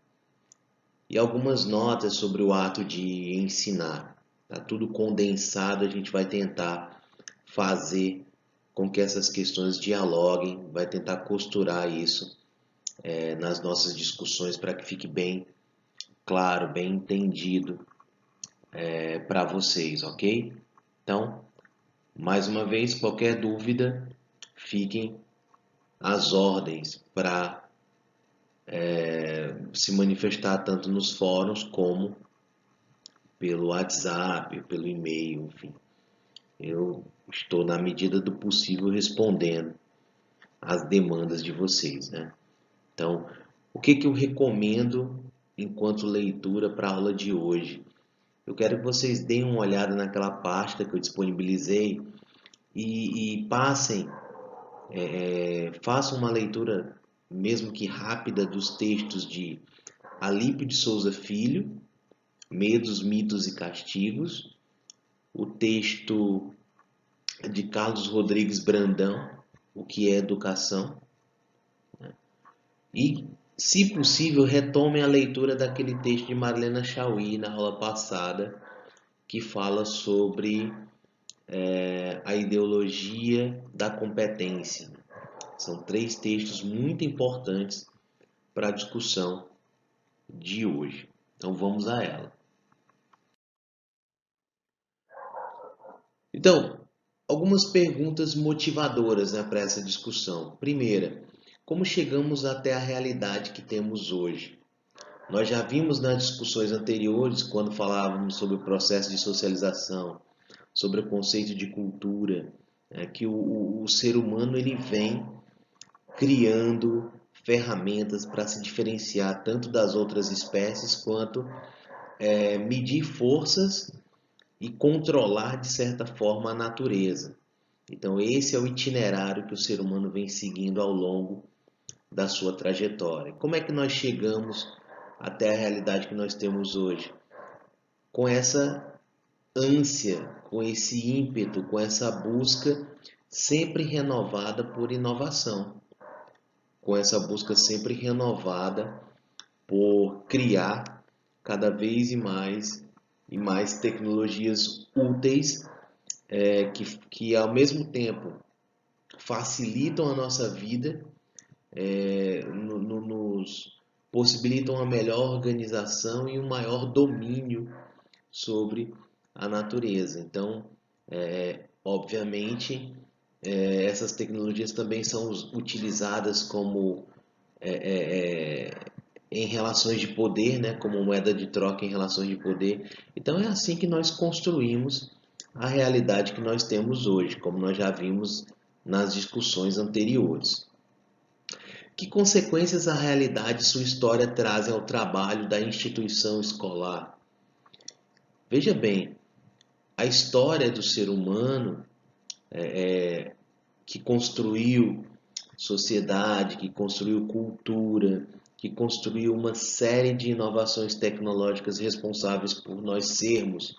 E algumas notas sobre o ato de ensinar. Tá tudo condensado, a gente vai tentar fazer com que essas questões dialoguem, vai tentar costurar isso nas nossas discussões para que fique bem claro, bem entendido para vocês, ok? Então, mais uma vez, qualquer dúvida, fiquem às ordens para se manifestar tanto nos fóruns como pelo WhatsApp, pelo e-mail, enfim. Eu estou, na medida do possível, respondendo às demandas de vocês, né? Então, o que eu recomendo enquanto leitura para a aula de hoje? Eu quero que vocês deem uma olhada naquela pasta que eu disponibilizei e passem, façam uma leitura, mesmo que rápida, dos textos de Alípio de Souza Filho, Medos, Mitos e Castigos, o texto de Carlos Rodrigues Brandão, O que é Educação, e, se possível, retomem a leitura daquele texto de Marlena Chauí na aula passada, que fala sobre a ideologia da competência. São 3 textos muito importantes para a discussão de hoje. Então vamos a ela. Então, algumas perguntas motivadoras, né, para essa discussão. Primeira, como chegamos até a realidade que temos hoje? Nós já vimos nas discussões anteriores, quando falávamos sobre o processo de socialização, sobre o conceito de cultura, que o ser humano ele vem criando ferramentas para se diferenciar tanto das outras espécies quanto medir forças e controlar de certa forma a natureza. Então esse é o itinerário que o ser humano vem seguindo ao longo da sua trajetória. Como é que nós chegamos até a realidade que nós temos hoje? Com essa ânsia, com esse ímpeto, com essa busca sempre renovada por inovação, com essa busca sempre renovada por criar cada vez e mais tecnologias úteis que ao mesmo tempo facilitam a nossa vida, nos possibilitam uma melhor organização e um maior domínio sobre a natureza. Então, obviamente, essas tecnologias também são utilizadas como em relações de poder, né, como moeda de troca em relações de poder. Então é assim que nós construímos a realidade que nós temos hoje, como nós já vimos nas discussões anteriores. Que consequências a realidade e sua história trazem ao trabalho da instituição escolar? Veja bem, a história do ser humano que construiu sociedade, que construiu cultura, que construiu uma série de inovações tecnológicas responsáveis por nós sermos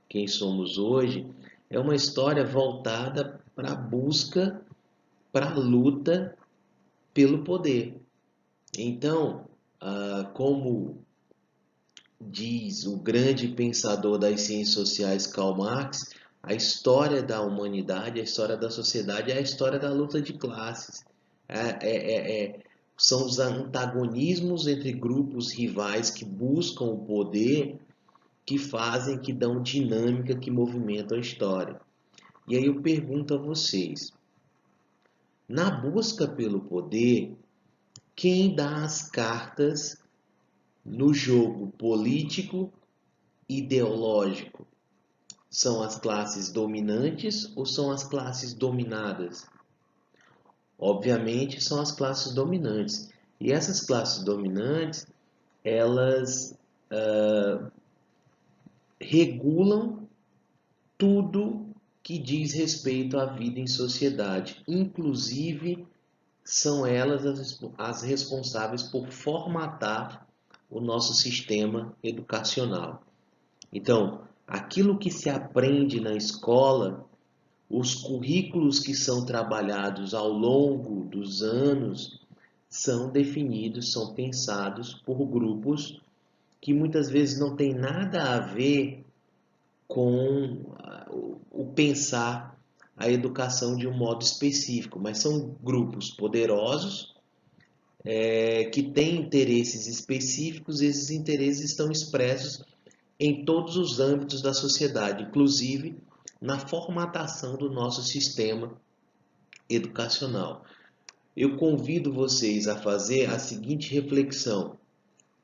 quem somos hoje, é uma história voltada para a busca, para a luta pelo poder. Então, como diz o grande pensador das ciências sociais Karl Marx, a história da humanidade, a história da sociedade é a história da luta de classes. São os antagonismos entre grupos rivais que buscam o poder, que fazem, que dão dinâmica, que movimentam a história. E aí eu pergunto a vocês, na busca pelo poder, quem dá as cartas no jogo político ideológico? São as classes dominantes ou são as classes dominadas? Obviamente são as classes dominantes. E essas classes dominantes, elas regulam tudo que diz respeito à vida em sociedade. Inclusive, são elas as responsáveis por formatar o nosso sistema educacional. Então, aquilo que se aprende na escola, os currículos que são trabalhados ao longo dos anos, são definidos, são pensados por grupos que muitas vezes não tem nada a ver com o pensar a educação de um modo específico, mas são grupos poderosos que têm interesses específicos, esses interesses estão expressos em todos os âmbitos da sociedade, inclusive na formatação do nosso sistema educacional. Eu convido vocês a fazer a seguinte reflexão: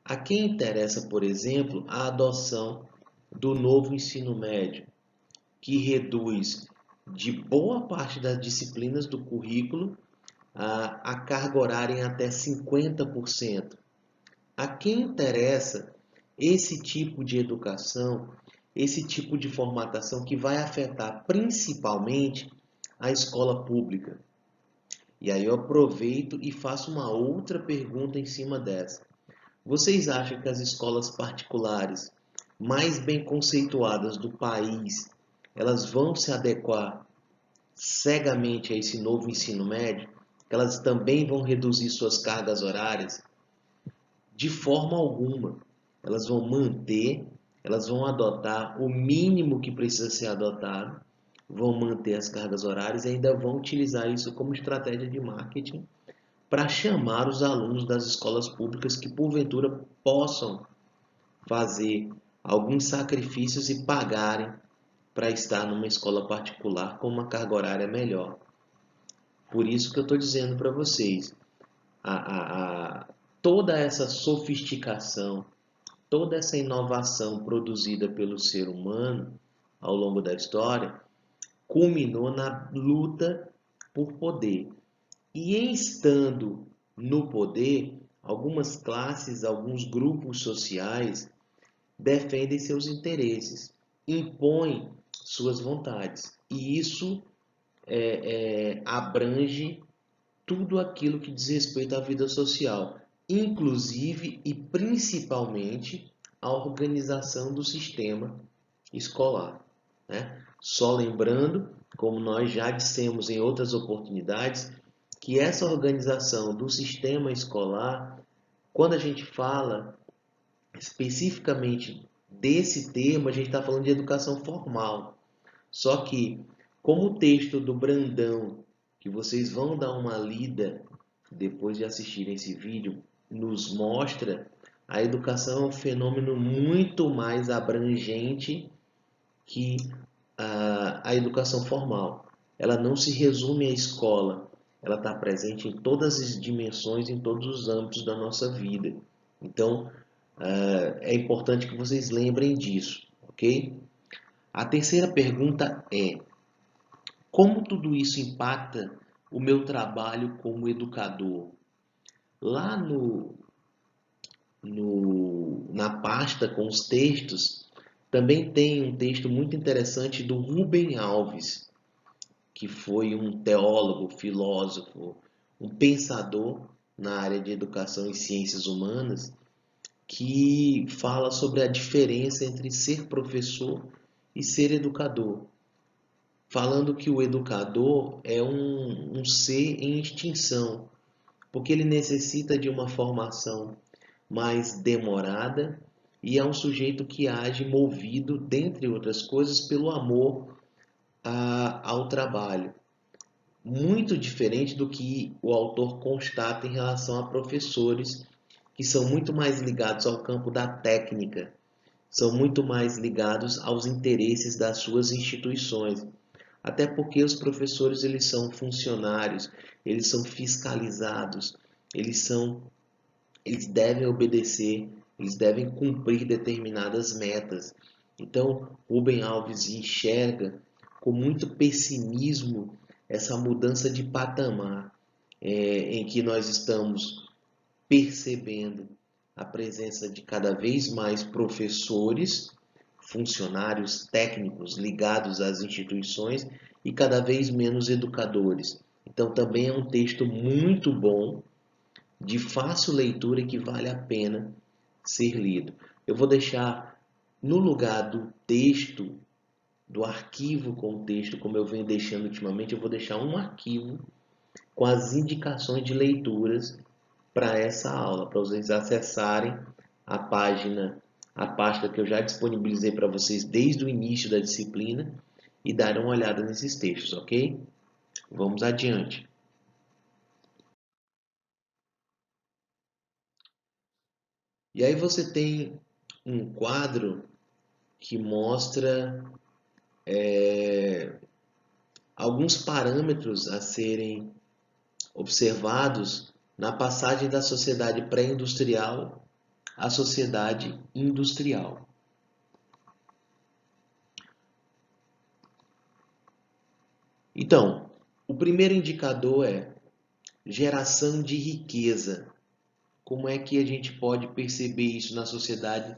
a quem interessa, por exemplo, a adoção do novo ensino médio, que reduz de boa parte das disciplinas do currículo a carga horária em até 50%? A quem interessa esse tipo de educação, esse tipo de formatação que vai afetar principalmente a escola pública? E aí eu aproveito e faço uma outra pergunta em cima dessa. Vocês acham que as escolas particulares mais bem conceituadas do país, elas vão se adequar cegamente a esse novo ensino médio? Elas também vão reduzir suas cargas horárias? De forma alguma. Elas vão manter, elas vão adotar o mínimo que precisa ser adotado, vão manter as cargas horárias e ainda vão utilizar isso como estratégia de marketing para chamar os alunos das escolas públicas que porventura possam fazer alguns sacrifícios e pagarem para estar numa escola particular com uma carga horária melhor. Por isso que eu estou dizendo para vocês, toda essa sofisticação, toda essa inovação produzida pelo ser humano ao longo da história, culminou na luta por poder. E em estando no poder, algumas classes, alguns grupos sociais defendem seus interesses, impõem suas vontades. E isso abrange tudo aquilo que diz respeito à vida social, inclusive e principalmente a organização do sistema escolar, né? Só lembrando, como nós já dissemos em outras oportunidades, que essa organização do sistema escolar, quando a gente fala especificamente desse termo, a gente está falando de educação formal. Só que, como o texto do Brandão, que vocês vão dar uma lida depois de assistirem esse vídeo, nos mostra, a educação é um fenômeno muito mais abrangente que a educação formal. Ela não se resume à escola, ela está presente em todas as dimensões, em todos os âmbitos da nossa vida. Então, é importante que vocês lembrem disso, ok? A terceira pergunta é: como tudo isso impacta o meu trabalho como educador? Lá na pasta com os textos, também tem um texto muito interessante do Rubem Alves, que foi um teólogo, filósofo, um pensador na área de educação e ciências humanas, que fala sobre a diferença entre ser professor e ser educador, falando que o educador é um ser em extinção, porque ele necessita de uma formação mais demorada e é um sujeito que age movido, dentre outras coisas, pelo amor ao trabalho. Muito diferente do que o autor constata em relação a professores que são muito mais ligados ao campo da técnica, são muito mais ligados aos interesses das suas instituições. Até porque os professores eles são funcionários, eles são fiscalizados, eles devem obedecer, eles devem cumprir determinadas metas. Então, Rubem Alves enxerga com muito pessimismo essa mudança de patamar em que nós estamos percebendo a presença de cada vez mais professores, funcionários técnicos ligados às instituições e cada vez menos educadores. Então, também é um texto muito bom, de fácil leitura e que vale a pena ser lido. Eu vou deixar no lugar do texto, do arquivo com o texto, como eu venho deixando ultimamente, eu vou deixar um arquivo com as indicações de leituras para essa aula, para vocês acessarem a página, a pasta que eu já disponibilizei para vocês desde o início da disciplina e darem uma olhada nesses textos, ok? Vamos adiante. E aí você tem um quadro que mostra alguns parâmetros a serem observados na passagem da sociedade pré-industrial à sociedade industrial. Então, o primeiro indicador é geração de riqueza. Como é que a gente pode perceber isso na sociedade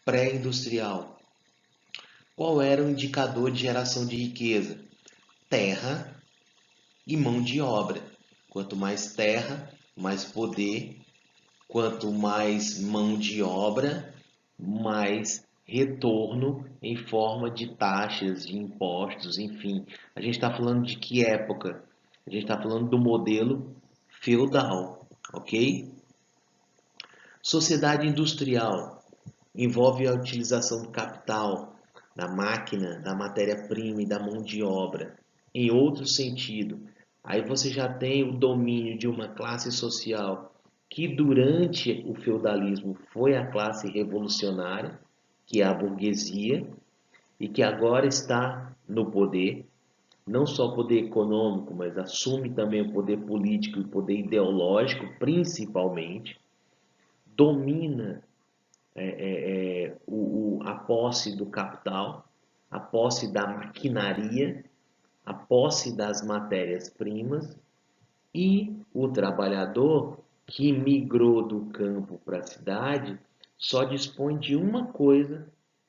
pré-industrial? Qual era o indicador de geração de riqueza? Terra e mão de obra. Quanto mais terra, mais poder. Quanto mais mão de obra, mais retorno em forma de taxas, de impostos, enfim. A gente está falando de que época? A gente está falando do modelo feudal, ok? Sociedade industrial envolve a utilização do capital, da máquina, da matéria-prima e da mão de obra. Em outro sentido, aí você já tem o domínio de uma classe social que durante o feudalismo foi a classe revolucionária, que é a burguesia, e que agora está no poder, não só poder econômico, mas assume também o poder político e o poder ideológico, principalmente, domina a posse do capital, a posse da maquinaria, a posse das matérias-primas e o trabalhador que migrou do campo para a cidade só dispõe de uma coisa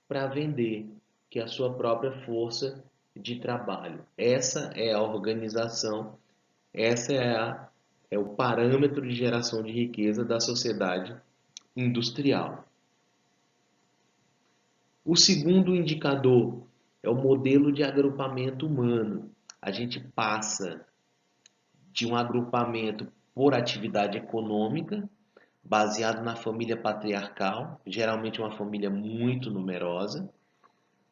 para vender, que é a sua própria força de trabalho. Essa é a organização, essa é o parâmetro de geração de riqueza da sociedade industrial. O segundo indicador é o modelo de agrupamento humano. A gente passa de um agrupamento por atividade econômica, baseado na família patriarcal, geralmente uma família muito numerosa,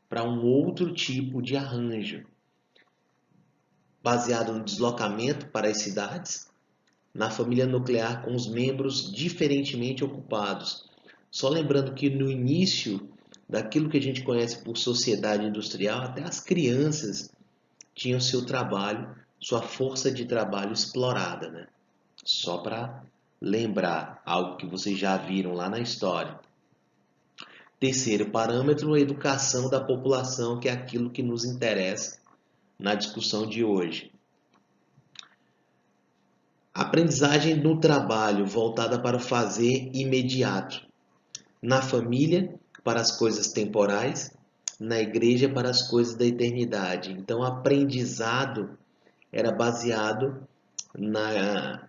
para um outro tipo de arranjo, baseado no deslocamento para as cidades, na família nuclear com os membros diferentemente ocupados. Só lembrando que no início daquilo que a gente conhece por sociedade industrial, até as crianças tinham seu trabalho, sua força de trabalho explorada, né? Só para lembrar algo que vocês já viram lá na história. Terceiro parâmetro, a educação da população, que é aquilo que nos interessa na discussão de hoje. Aprendizagem no trabalho, voltada para o fazer imediato. Na família, para as coisas temporais. Na igreja, para as coisas da eternidade. Então, o aprendizado era baseado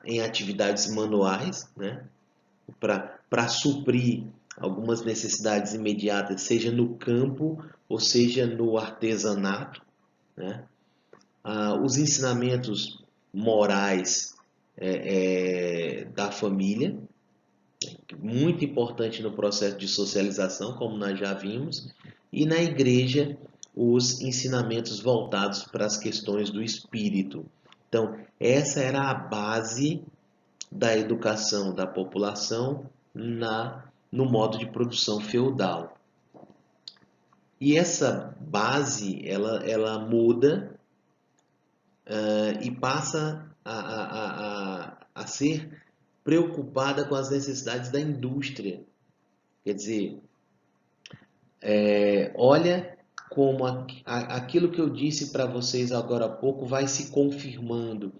em atividades manuais, né? Para suprir algumas necessidades imediatas, seja no campo ou seja no artesanato, né? Os ensinamentos morais da família, muito importante no processo de socialização, como nós já vimos, e na igreja os ensinamentos voltados para as questões do espírito. Então, essa era a base da educação da população no modo de produção feudal. E essa base, ela muda e passa a ser preocupada com as necessidades da indústria. Quer dizer, olha como aquilo que eu disse para vocês agora há pouco vai se confirmando.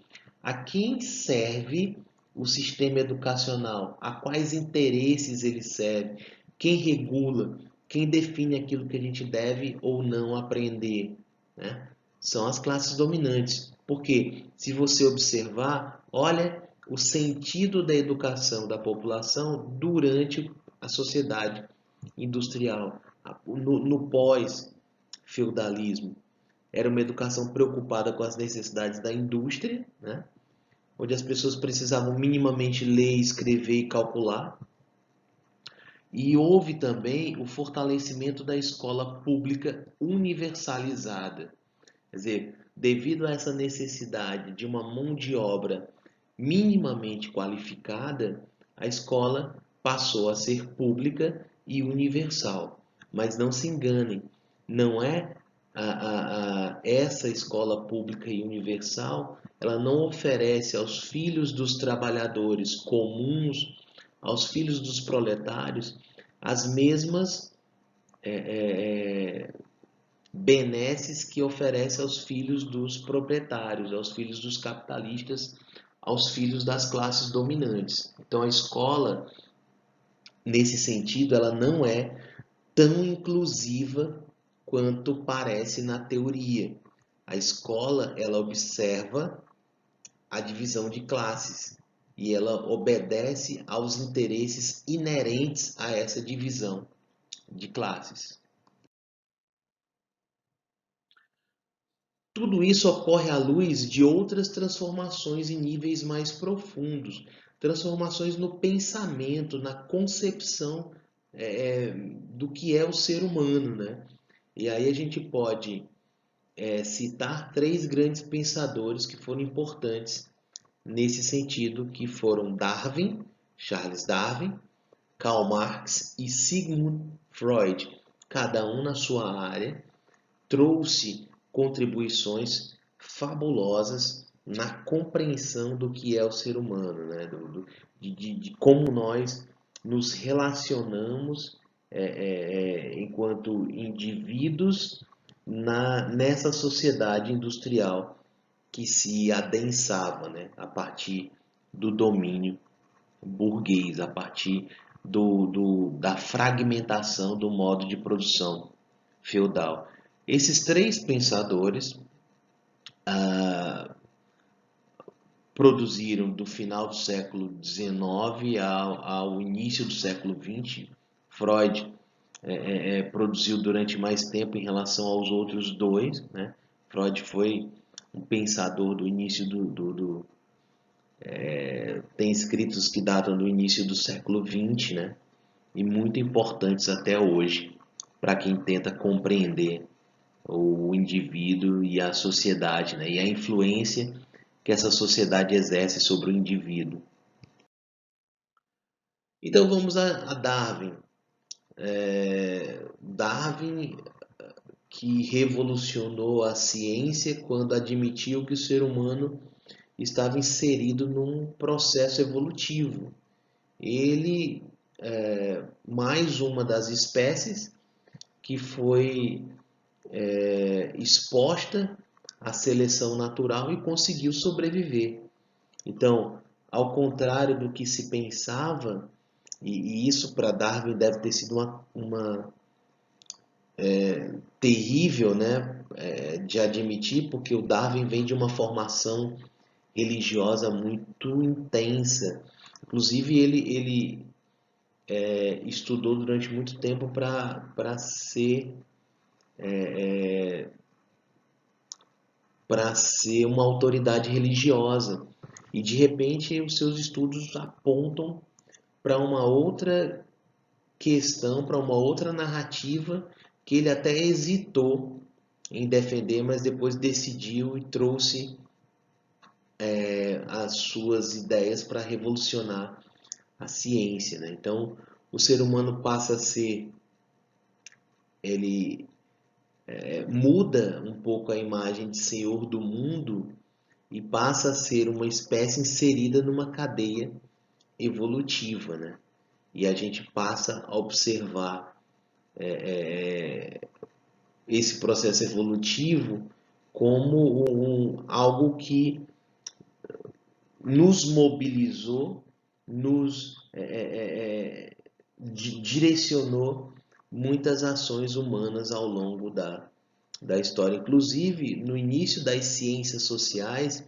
A quem serve o sistema educacional? A quais interesses ele serve? Quem regula? Quem define aquilo que a gente deve ou não aprender? Né? São as classes dominantes. Porque, se você observar, olha o sentido da educação da população durante a sociedade industrial, no pós-feudalismo. Era uma educação preocupada com as necessidades da indústria, né? Onde as pessoas precisavam minimamente ler, escrever e calcular. E houve também o fortalecimento da escola pública universalizada. Quer dizer, devido a essa necessidade de uma mão de obra minimamente qualificada, a escola passou a ser pública e universal. Mas não se enganem, não é essa escola pública e universal, ela não oferece aos filhos dos trabalhadores comuns, aos filhos dos proletários, as mesmas benesses que oferece aos filhos dos proprietários, aos filhos dos capitalistas, aos filhos das classes dominantes. Então a escola, nesse sentido, ela não é tão inclusiva quanto parece na teoria. A escola, ela observa a divisão de classes e ela obedece aos interesses inerentes a essa divisão de classes. Tudo isso ocorre à luz de outras transformações em níveis mais profundos, transformações no pensamento, na concepção do que é o ser humano, né? E aí a gente pode citar três grandes pensadores que foram importantes nesse sentido, que foram Darwin, Charles Darwin, Karl Marx e Sigmund Freud, cada um na sua área, trouxe contribuições fabulosas na compreensão do que é o ser humano, né? de como nós nos relacionamos enquanto indivíduos nessa sociedade industrial que se adensava, né? A partir do domínio burguês, a partir da fragmentação do modo de produção feudal. Esses três pensadores produziram do final do século XIX ao início do século XX. Freud produziu durante mais tempo em relação aos outros dois, né? Freud foi um pensador do início tem escritos que datam do início do século XX, né? E muito importantes até hoje para quem tenta compreender o indivíduo e a sociedade, né? E a influência que essa sociedade exerce sobre o indivíduo. Então vamos a Darwin. Darwin, que revolucionou a ciência quando admitiu que o ser humano estava inserido num processo evolutivo. Ele mais uma das espécies que foi exposta à seleção natural e conseguiu sobreviver. Então, ao contrário do que se pensava, e isso para Darwin deve ter sido uma terrível, né, de admitir, porque o Darwin vem de uma formação religiosa muito intensa. Inclusive, ele estudou durante muito tempo para ser uma autoridade religiosa. E de repente os seus estudos apontam para uma outra questão, para uma outra narrativa que ele até hesitou em defender, mas depois decidiu e trouxe as suas ideias para revolucionar a ciência, né? Então, o ser humano passa a ser, ele muda um pouco a imagem de senhor do mundo e passa a ser uma espécie inserida numa cadeia evolutiva, né? E a gente passa a observar esse processo evolutivo como algo que nos mobilizou, nos direcionou muitas ações humanas ao longo da história. Inclusive, no início das ciências sociais,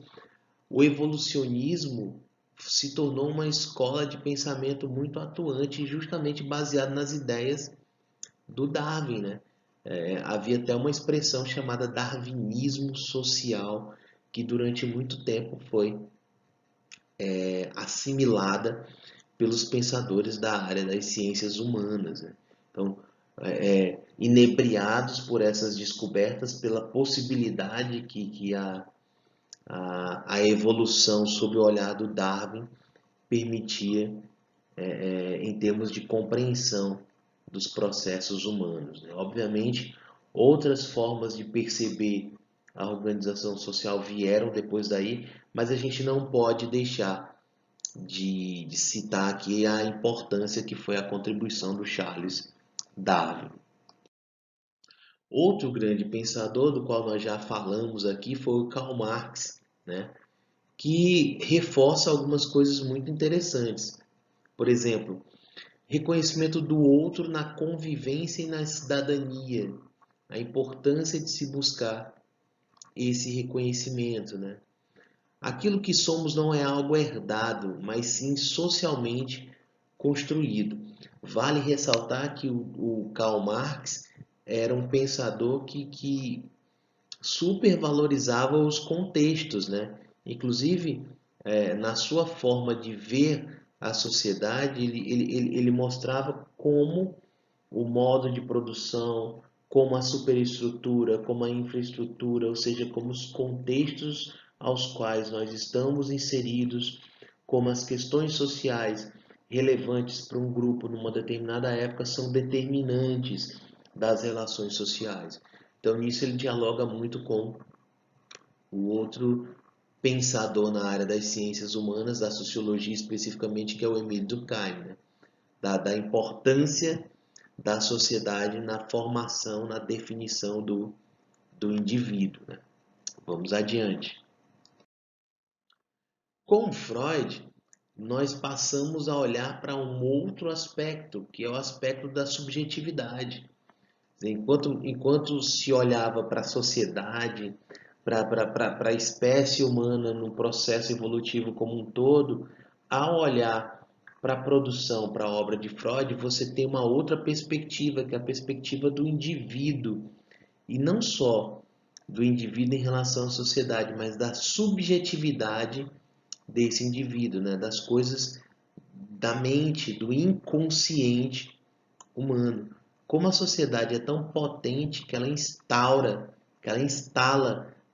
o evolucionismo se tornou uma escola de pensamento muito atuante, justamente baseado nas ideias do Darwin, né? Havia até uma expressão chamada darwinismo social, que durante muito tempo foi assimilada pelos pensadores da área das ciências humanas, né? Então, inebriados por essas descobertas, pela possibilidade que a evolução sob o olhar do Darwin permitia em termos de compreensão dos processos humanos, né? Obviamente, outras formas de perceber a organização social vieram depois daí, mas a gente não pode deixar de citar aqui a importância que foi a contribuição do Charles Darwin. Outro grande pensador do qual nós já falamos aqui foi o Karl Marx, né? Que reforça algumas coisas muito interessantes. Por exemplo, reconhecimento do outro na convivência e na cidadania, a importância de se buscar esse reconhecimento, né? Aquilo que somos não é algo herdado, mas sim socialmente construído. Vale ressaltar que o Karl Marx era um pensador que supervalorizava os contextos, né? Inclusive, na sua forma de ver a sociedade, ele mostrava como o modo de produção, como a superestrutura, como a infraestrutura, ou seja, como os contextos aos quais nós estamos inseridos, como as questões sociais relevantes para um grupo numa determinada época são determinantes das relações sociais. Então, nisso ele dialoga muito com o outro pensador na área das ciências humanas, da sociologia especificamente, que é o Émile Durkheim, né? da importância da sociedade na formação, na definição do indivíduo, né? Vamos adiante. Com Freud, nós passamos a olhar para um outro aspecto, que é o aspecto da subjetividade. Enquanto se olhava para a sociedade, para a espécie humana no processo evolutivo como um todo, ao olhar para a produção, para a obra de Freud, você tem uma outra perspectiva, que é a perspectiva do indivíduo. E não só do indivíduo em relação à sociedade, mas da subjetividade desse indivíduo, né? Das coisas da mente, do inconsciente humano. Como a sociedade é tão potente que ela instala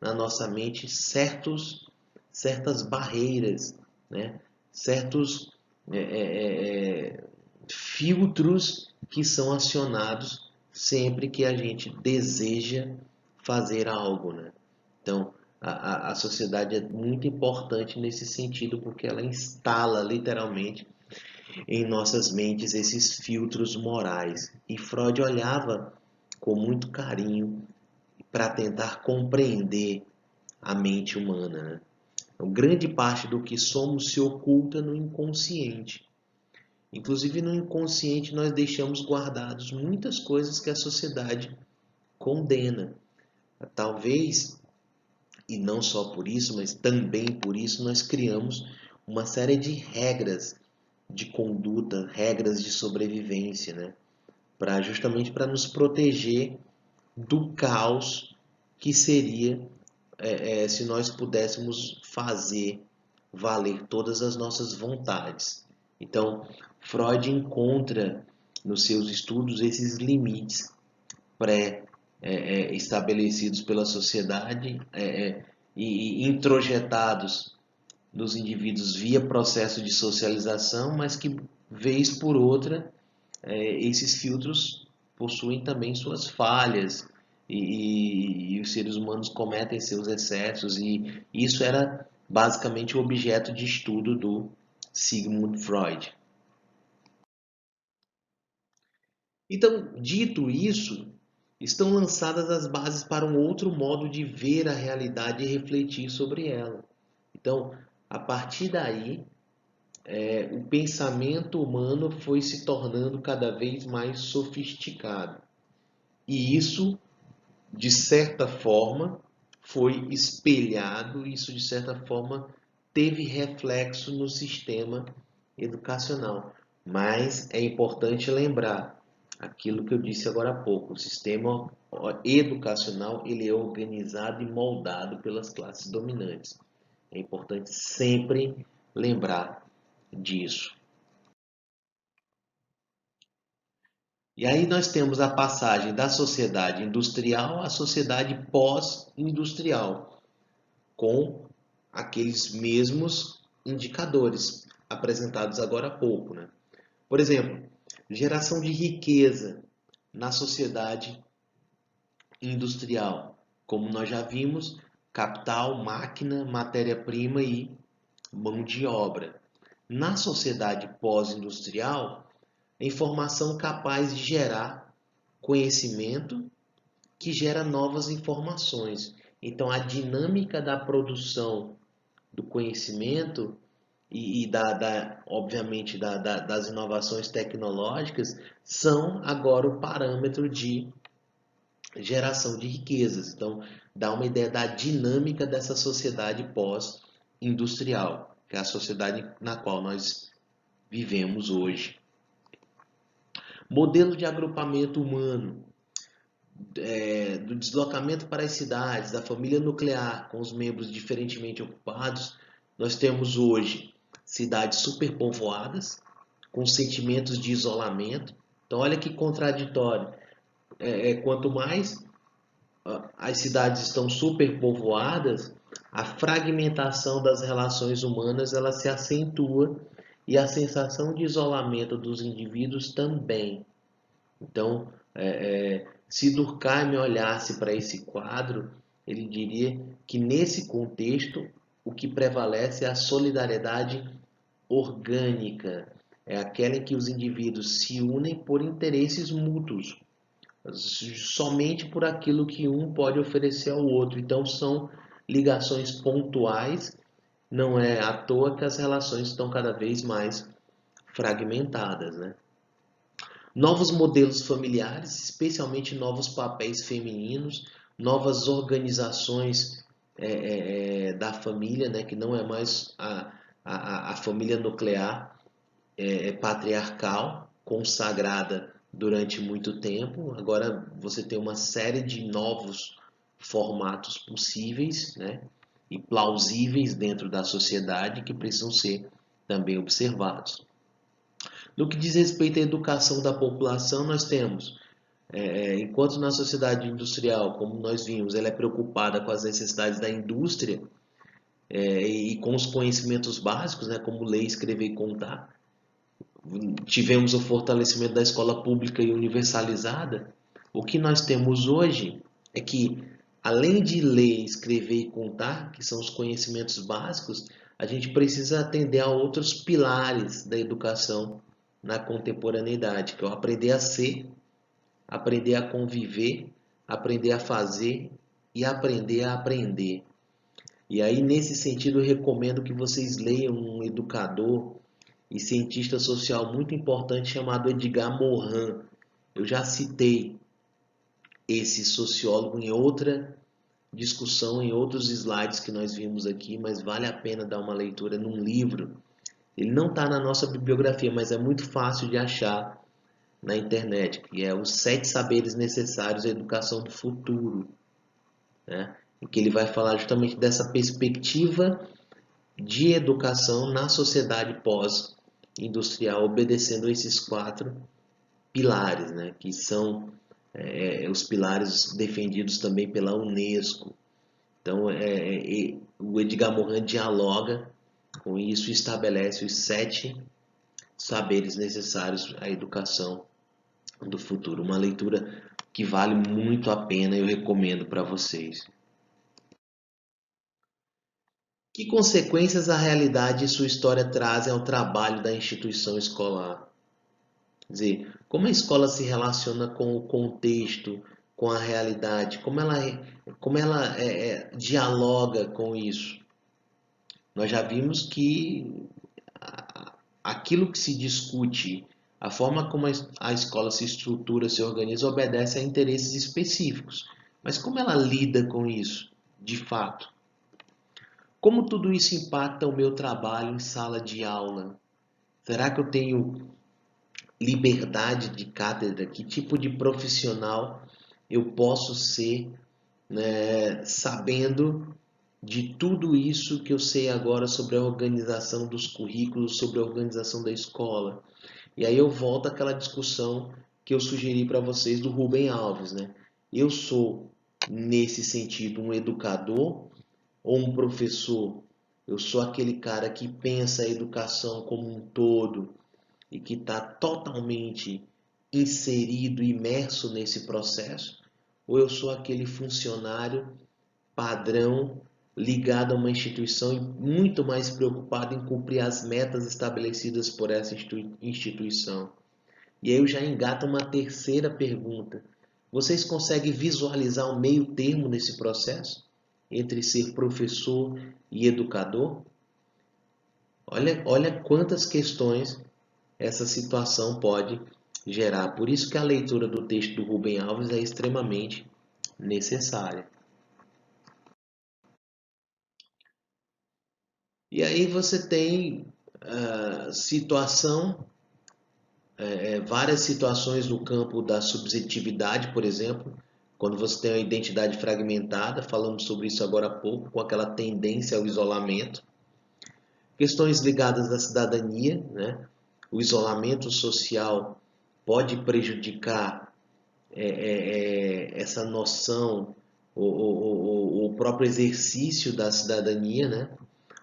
na nossa mente certas barreiras, né? Certos filtros que são acionados sempre que a gente deseja fazer algo, né? Então, a sociedade é muito importante nesse sentido porque ela instala literalmente em nossas mentes esses filtros morais. E Freud olhava com muito carinho para tentar compreender a mente humana, né? Então, grande parte do que somos se oculta no inconsciente. Inclusive no inconsciente nós deixamos guardados muitas coisas que a sociedade condena. Talvez, e não só por isso, mas também por isso, nós criamos uma série de regras de conduta, regras de sobrevivência, né? Justamente para nos proteger do caos que seria se nós pudéssemos fazer valer todas as nossas vontades. Então, Freud encontra nos seus estudos esses limites pré-estabelecidos pela sociedade e introjetados dos indivíduos via processo de socialização, mas que, vez por outra, esses filtros possuem também suas falhas e os seres humanos cometem seus excessos, e isso era basicamente o objeto de estudo do Sigmund Freud. Então, dito isso, estão lançadas as bases para um outro modo de ver a realidade e refletir sobre ela. Então, a partir daí, o pensamento humano foi se tornando cada vez mais sofisticado. E isso, de certa forma, foi espelhado, isso de certa forma teve reflexo no sistema educacional. Mas é importante lembrar aquilo que eu disse agora há pouco, o sistema educacional ele é organizado e moldado pelas classes dominantes. É importante sempre lembrar disso. E aí nós temos a passagem da sociedade industrial à sociedade pós-industrial, com aqueles mesmos indicadores apresentados agora há pouco, né? Por exemplo, geração de riqueza na sociedade industrial. Como nós já vimos, capital, máquina, matéria-prima e mão de obra. Na sociedade pós-industrial, a informação capaz de gerar conhecimento que gera novas informações. Então, a dinâmica da produção do conhecimento obviamente, das inovações tecnológicas são agora o parâmetro de geração de riquezas. Então, dá uma ideia da dinâmica dessa sociedade pós-industrial, que é a sociedade na qual nós vivemos hoje. Modelo de agrupamento humano, do deslocamento para as cidades, da família nuclear, com os membros diferentemente ocupados, nós temos hoje cidades superpovoadas, com sentimentos de isolamento. Então, olha que contraditório. Quanto mais as cidades estão superpovoadas, a fragmentação das relações humanas ela se acentua e a sensação de isolamento dos indivíduos também. Então, se Durkheim olhasse para esse quadro, ele diria que nesse contexto o que prevalece é a solidariedade orgânica, é aquela em que os indivíduos se unem por interesses mútuos, somente por aquilo que um pode oferecer ao outro. Então são ligações pontuais, não é à toa que as relações estão cada vez mais fragmentadas, né? Novos modelos familiares, especialmente novos papéis femininos, novas organizações da família, né, que não é mais a família nuclear patriarcal, consagrada durante muito tempo. Agora você tem uma série de novos formatos possíveis, né, e plausíveis dentro da sociedade que precisam ser também observados. No que diz respeito à educação da população, nós temos, enquanto na sociedade industrial, como nós vimos, ela é preocupada com as necessidades da indústria e com os conhecimentos básicos, né, como ler, escrever e contar. Tivemos o fortalecimento da escola pública e universalizada. O que nós temos hoje é que, além de ler, escrever e contar, que são os conhecimentos básicos, a gente precisa atender a outros pilares da educação na contemporaneidade, que é o aprender a ser, aprender a conviver, aprender a fazer e aprender a aprender. E aí, nesse sentido, eu recomendo que vocês leiam um educador e cientista social muito importante chamado Edgar Morin. Eu já citei esse sociólogo em outra discussão, em outros slides que nós vimos aqui, mas vale a pena dar uma leitura num livro. Ele não está na nossa bibliografia, mas é muito fácil de achar na internet, que é Os 7 Saberes Necessários à Educação do Futuro, né? Em que ele vai falar justamente dessa perspectiva de educação na sociedade pós-industrial, obedecendo esses 4 pilares, né? Que são os pilares defendidos também pela Unesco. Então, o Edgar Morin dialoga com isso e estabelece os 7 saberes necessários à educação do futuro. Uma leitura que vale muito a pena, eu recomendo para vocês. Que consequências a realidade e sua história trazem ao trabalho da instituição escolar? Quer dizer, como a escola se relaciona com o contexto, com a realidade, como ela dialoga com isso? Nós já vimos que aquilo que se discute, a forma como a escola se estrutura, se organiza, obedece a interesses específicos. Mas como ela lida com isso, de fato? Como tudo isso impacta o meu trabalho em sala de aula? Será que eu tenho liberdade de cátedra? Que tipo de profissional eu posso ser, né, sabendo de tudo isso que eu sei agora sobre a organização dos currículos, sobre a organização da escola? E aí eu volto àquela discussão que eu sugeri para vocês do Rubem Alves, né? Eu sou, nesse sentido, um educador ou um professor? Eu sou aquele cara que pensa a educação como um todo, e que está totalmente inserido, imerso nesse processo, ou eu sou aquele funcionário padrão ligado a uma instituição e muito mais preocupado em cumprir as metas estabelecidas por essa instituição. E aí eu já engato uma terceira pergunta. Vocês conseguem visualizar um meio termo nesse processo? Entre ser professor e educador? Olha quantas questões essa situação pode gerar. Por isso que a leitura do texto do Rubem Alves é extremamente necessária. E aí você tem várias situações no campo da subjetividade, por exemplo, quando você tem uma identidade fragmentada, falamos sobre isso agora há pouco, com aquela tendência ao isolamento. Questões ligadas à cidadania, né? O isolamento social pode prejudicar essa noção, o próprio exercício da cidadania, né?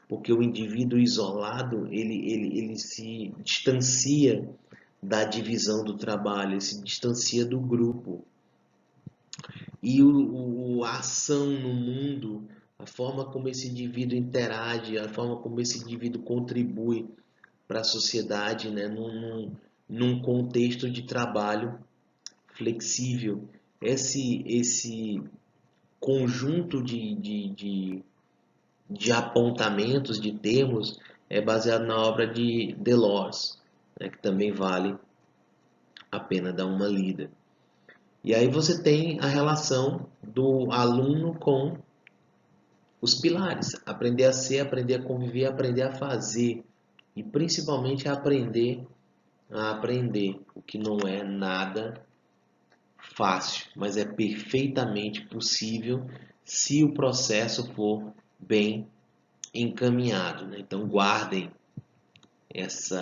Porque o indivíduo isolado, ele se distancia da divisão do trabalho, ele se distancia do grupo. E a ação no mundo, a forma como esse indivíduo interage, a forma como esse indivíduo contribui para a sociedade, né, num contexto de trabalho flexível. Esse conjunto de apontamentos, de termos, é baseado na obra de Delors, né, que também vale a pena dar uma lida. E aí você tem a relação do aluno com os pilares. Aprender a ser, aprender a conviver, aprender a fazer. E principalmente aprender a aprender, o que não é nada fácil, mas é perfeitamente possível se o processo for bem encaminhado, né? Então guardem esse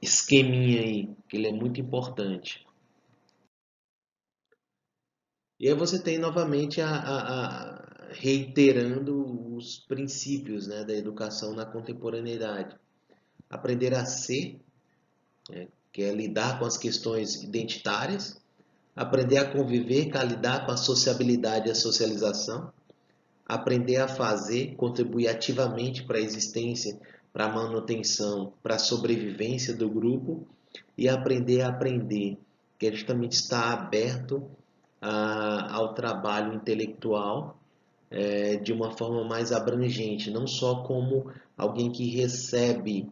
esqueminha aí, que ele é muito importante. E aí você tem novamente reiterando os princípios, né, da educação na contemporaneidade. Aprender a ser, né, que é lidar com as questões identitárias. Aprender a conviver, que é lidar com a sociabilidade e a socialização. Aprender a fazer, contribuir ativamente para a existência, para a manutenção, para a sobrevivência do grupo. E aprender a aprender, que é justamente estar aberto ao trabalho intelectual de uma forma mais abrangente, não só como alguém que recebe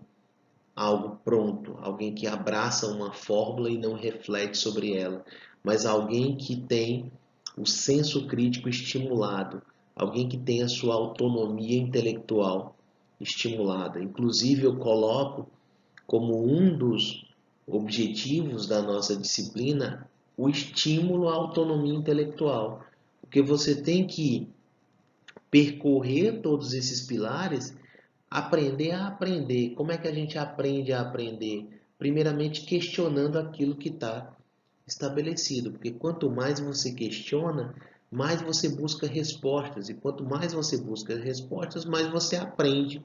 algo pronto, alguém que abraça uma fórmula e não reflete sobre ela, mas alguém que tem o senso crítico estimulado, alguém que tem a sua autonomia intelectual estimulada. Inclusive, eu coloco como um dos objetivos da nossa disciplina o estímulo à autonomia intelectual, porque você tem que percorrer todos esses pilares, aprender a aprender. Como é que a gente aprende a aprender? Primeiramente, questionando aquilo que está estabelecido, porque quanto mais você questiona, mais você busca respostas, e quanto mais você busca respostas, mais você aprende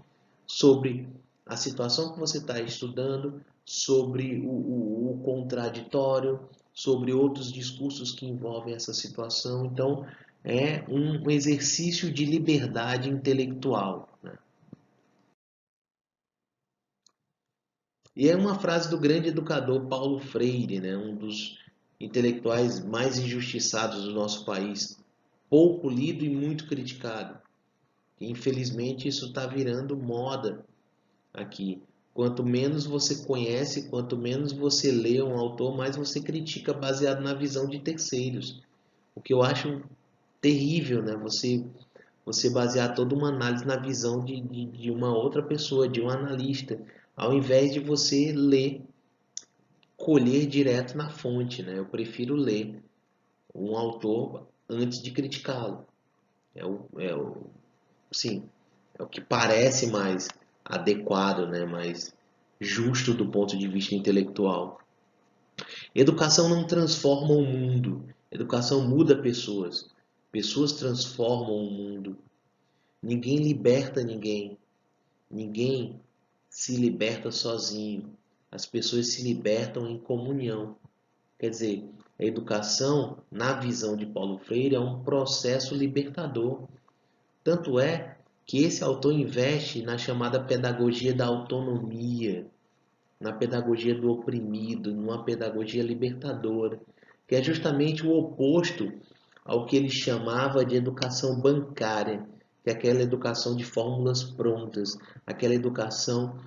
sobre a situação que você está estudando, sobre o contraditório, sobre outros discursos que envolvem essa situação. Então, é um exercício de liberdade intelectual, né? E é uma frase do grande educador Paulo Freire, né? Um dos intelectuais mais injustiçados do nosso país, pouco lido e muito criticado. E, infelizmente, isso está virando moda aqui. Quanto menos você conhece, quanto menos você lê um autor, mais você critica baseado na visão de terceiros. O que eu acho terrível, né? Você basear toda uma análise na visão de uma outra pessoa, de um analista, ao invés de você ler, colher direto na fonte, né? Eu prefiro ler um autor antes de criticá-lo. Sim, é o que parece mais adequado, né? Mais justo do ponto de vista intelectual. Educação não transforma o mundo. Educação muda pessoas. Pessoas transformam o mundo. Ninguém liberta ninguém. Ninguém se liberta sozinho. As pessoas se libertam em comunhão. Quer dizer, a educação, na visão de Paulo Freire, é um processo libertador. Tanto é que esse autor investe na chamada pedagogia da autonomia, na pedagogia do oprimido, numa pedagogia libertadora, que é justamente o oposto ao que ele chamava de educação bancária, que é aquela educação de fórmulas prontas, aquela educação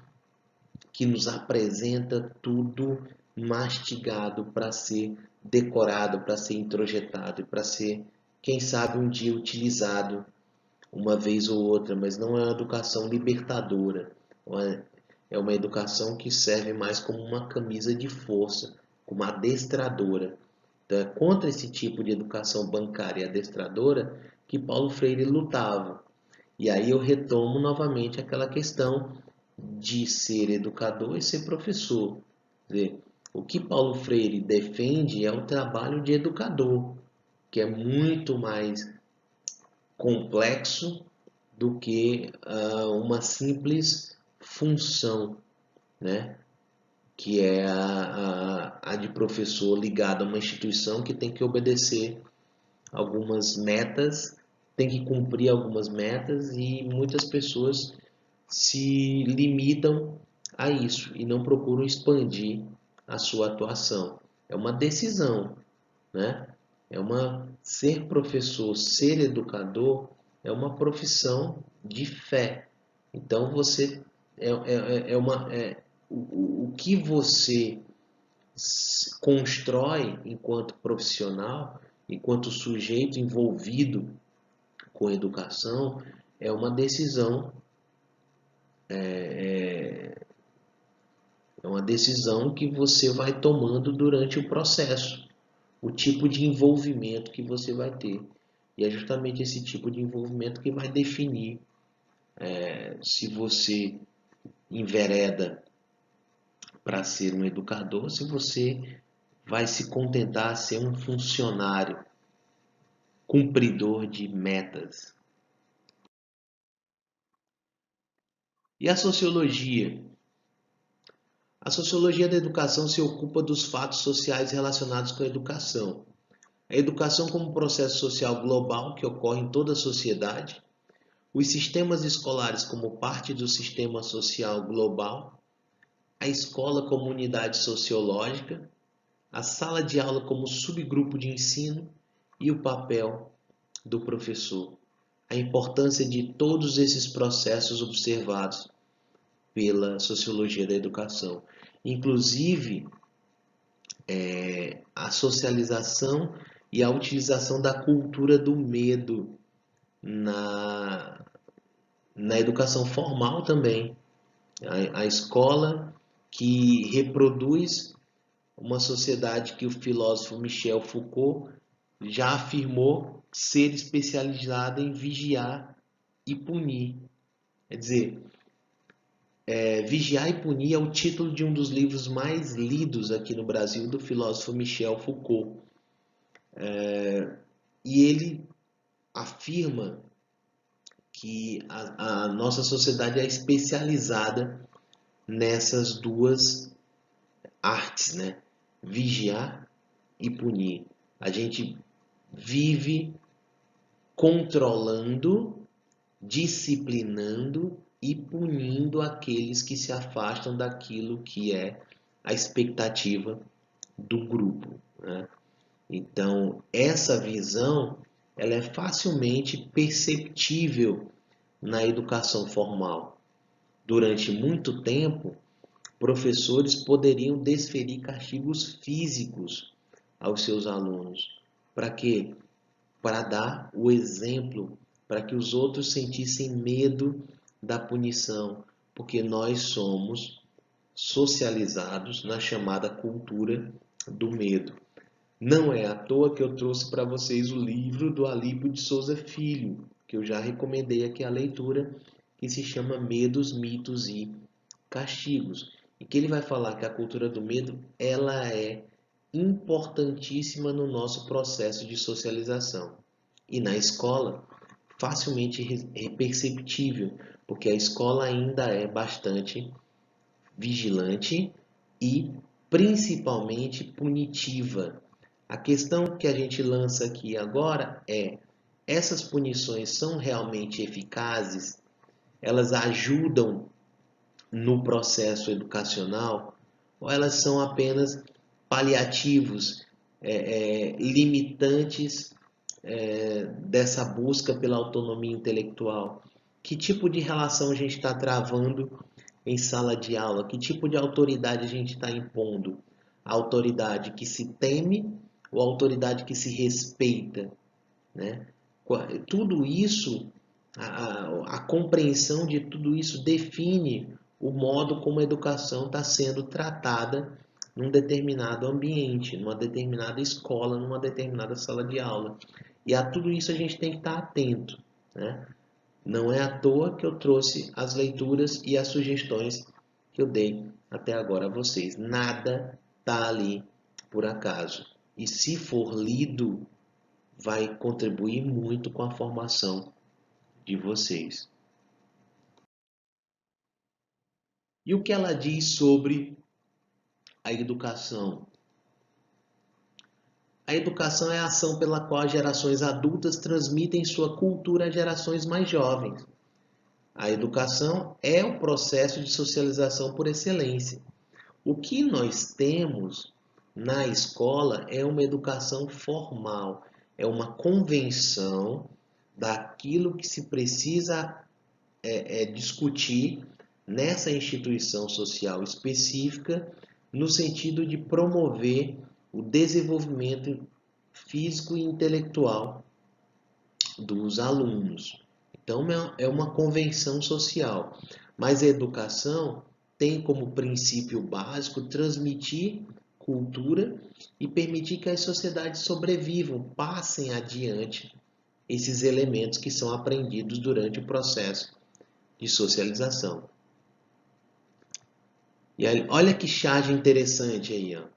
que nos apresenta tudo mastigado para ser decorado, para ser introjetado e para ser, quem sabe, um dia utilizado uma vez ou outra, mas não é uma educação libertadora. É uma educação que serve mais como uma camisa de força, como adestradora. Então, é contra esse tipo de educação bancária e adestradora que Paulo Freire lutava. E aí eu retomo novamente aquela questão de ser educador e ser professor. Quer dizer, o que Paulo Freire defende é o trabalho de educador, que é muito mais complexo do que uma simples função, né? Que é a de professor ligado a uma instituição que tem que obedecer algumas metas, tem que cumprir algumas metas e muitas pessoas se limitam a isso e não procuram expandir a sua atuação. É uma decisão, né? Ser professor, ser educador é uma profissão de fé. Então você o que você constrói enquanto profissional, enquanto sujeito envolvido com educação, é uma decisão, é uma decisão que você vai tomando durante o processo, o tipo de envolvimento que você vai ter. E é justamente esse tipo de envolvimento que vai definir se você envereda para ser um educador, se você vai se contentar a ser um funcionário, cumpridor de metas. E a sociologia? A sociologia da educação se ocupa dos fatos sociais relacionados com a educação. A educação como processo social global que ocorre em toda a sociedade, os sistemas escolares como parte do sistema social global, a escola como unidade sociológica, a sala de aula como subgrupo de ensino e o papel do professor. A importância de todos esses processos observados pela sociologia da educação. Inclusive, a socialização e a utilização da cultura do medo na, na educação formal também. A escola que reproduz uma sociedade que o filósofo Michel Foucault já afirmou ser especializada em vigiar e punir. Quer dizer, Vigiar e Punir é o título de um dos livros mais lidos aqui no Brasil do filósofo Michel Foucault. E ele afirma que a nossa sociedade é especializada nessas duas artes, né? Vigiar e punir. A gente vive controlando, disciplinando e punindo aqueles que se afastam daquilo que é a expectativa do grupo, né? Então, essa visão ela é facilmente perceptível na educação formal. Durante muito tempo, professores poderiam desferir castigos físicos aos seus alunos. Para quê? Para dar o exemplo, para que os outros sentissem medo da punição, porque nós somos socializados na chamada cultura do medo. Não é à toa que eu trouxe para vocês o livro do Alípio de Souza Filho, que eu já recomendei aqui a leitura, que se chama Medos, Mitos e Castigos. E que ele vai falar que a cultura do medo ela é importantíssima no nosso processo de socialização. E na escola, facilmente perceptível, porque a escola ainda é bastante vigilante e principalmente punitiva. A questão que a gente lança aqui agora é: essas punições são realmente eficazes? Elas ajudam no processo educacional ou elas são apenas paliativos, limitantes dessa busca pela autonomia intelectual? Que tipo de relação a gente está travando em sala de aula? Que tipo de autoridade a gente está impondo? A autoridade que se teme ou a autoridade que se respeita, né? Tudo isso, a compreensão de tudo isso define o modo como a educação está sendo tratada num determinado ambiente, numa determinada escola, numa determinada sala de aula. E a tudo isso a gente tem que estar atento, né? Não é à toa que eu trouxe as leituras e as sugestões que eu dei até agora a vocês. Nada está ali por acaso. E se for lido, vai contribuir muito com a formação de vocês. E o que ela diz sobre a educação? A educação é a ação pela qual as gerações adultas transmitem sua cultura às gerações mais jovens. A educação é o processo de socialização por excelência. O que nós temos na escola é uma educação formal, é uma convenção daquilo que se precisa discutir nessa instituição social específica, no sentido de promover o desenvolvimento físico e intelectual dos alunos. Então, é uma convenção social. Mas a educação tem como princípio básico transmitir cultura e permitir que as sociedades sobrevivam, passem adiante esses elementos que são aprendidos durante o processo de socialização. E aí, olha que charge interessante aí, ó.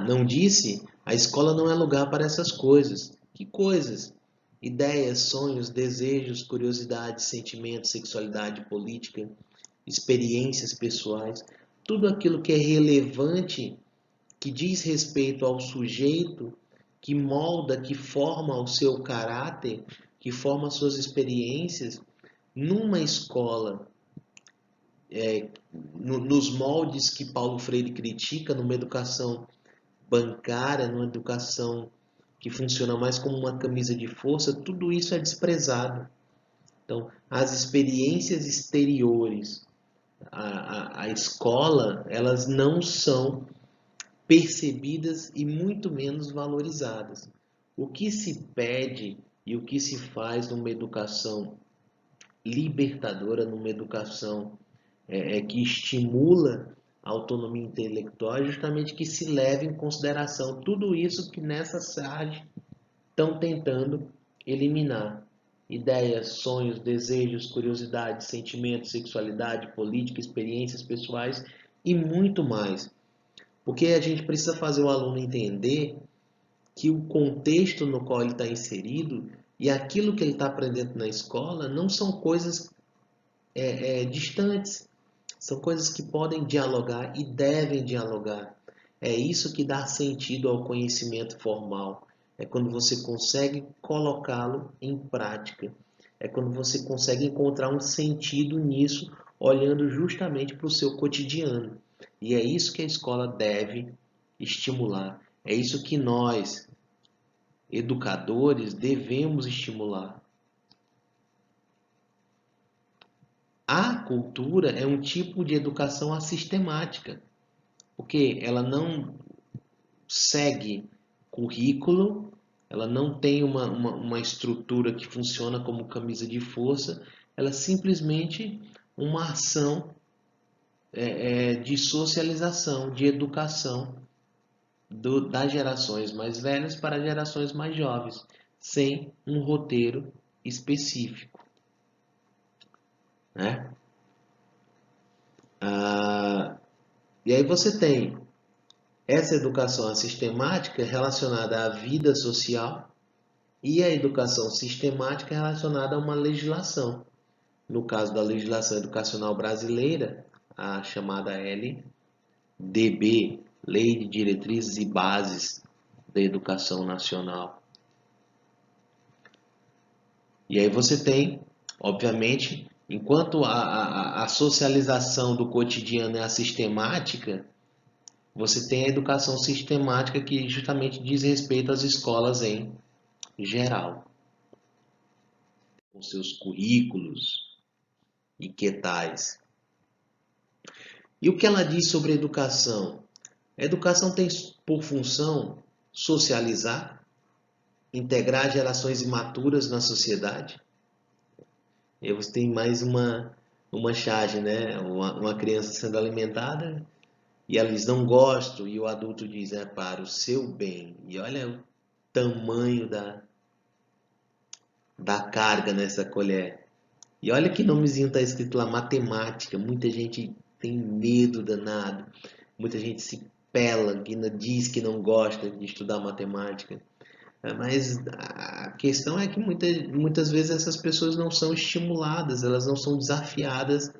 Não disse? A escola não é lugar para essas coisas. Que coisas? Ideias, sonhos, desejos, curiosidades, sentimentos, sexualidade, política, experiências pessoais, tudo aquilo que é relevante, que diz respeito ao sujeito, que molda, que forma o seu caráter, que forma suas experiências, numa escola, nos moldes que Paulo Freire critica, numa educação bancária, numa educação que funciona mais como uma camisa de força, tudo isso é desprezado. Então, as experiências exteriores, a escola, elas não são percebidas e muito menos valorizadas. O que se pede e o que se faz numa educação libertadora, numa educação que estimula a autonomia intelectual, é justamente que se leve em consideração tudo isso que nessa charge estão tentando eliminar. Ideias, sonhos, desejos, curiosidades, sentimentos, sexualidade, política, experiências pessoais e muito mais. Porque a gente precisa fazer o aluno entender que o contexto no qual ele está inserido e aquilo que ele está aprendendo na escola não são coisas distantes, são coisas que podem dialogar e devem dialogar. É isso que dá sentido ao conhecimento formal. É quando você consegue colocá-lo em prática. É quando você consegue encontrar um sentido nisso, olhando justamente para o seu cotidiano. E é isso que a escola deve estimular. É isso que nós, educadores, devemos estimular. A cultura é um tipo de educação assistemática, porque ela não segue currículo, ela não tem uma estrutura que funciona como camisa de força, ela é simplesmente uma ação de socialização, de educação das gerações mais velhas para as gerações mais jovens, sem um roteiro específico, né? E aí você tem essa educação sistemática relacionada à vida social e a educação sistemática relacionada a uma legislação. no caso da legislação educacional brasileira, a chamada LDB, Lei de Diretrizes e Bases da Educação Nacional. E aí você tem, obviamente, enquanto a socialização do cotidiano é a sistemática, você tem a educação sistemática que justamente diz respeito às escolas em geral, com seus currículos e que tais. E o que ela diz sobre educação? A educação tem por função socializar, integrar gerações imaturas na sociedade. E aí você tem mais uma charge, né? Uma criança sendo alimentada e ela diz não gosto, e o adulto diz é para o seu bem. E olha o tamanho da carga nessa colher. E olha que nomezinho está escrito lá, matemática. Muita gente tem medo danado. Muita gente se pela, que diz que não gosta de estudar matemática. Mas a questão é que muitas vezes essas pessoas não são estimuladas, elas não são desafiadas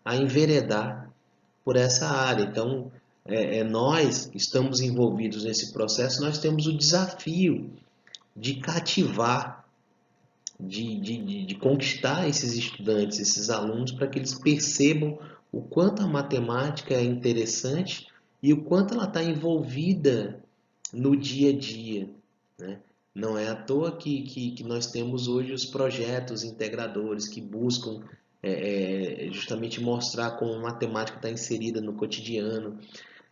a enveredar por essa área. Então, nós que estamos envolvidos nesse processo, nós temos o desafio de cativar, de conquistar esses estudantes, esses alunos, para que eles percebam o quanto a matemática é interessante e o quanto ela está envolvida no dia a dia, né? Não é à toa que nós temos hoje os projetos integradores que buscam justamente mostrar como a matemática está inserida no cotidiano,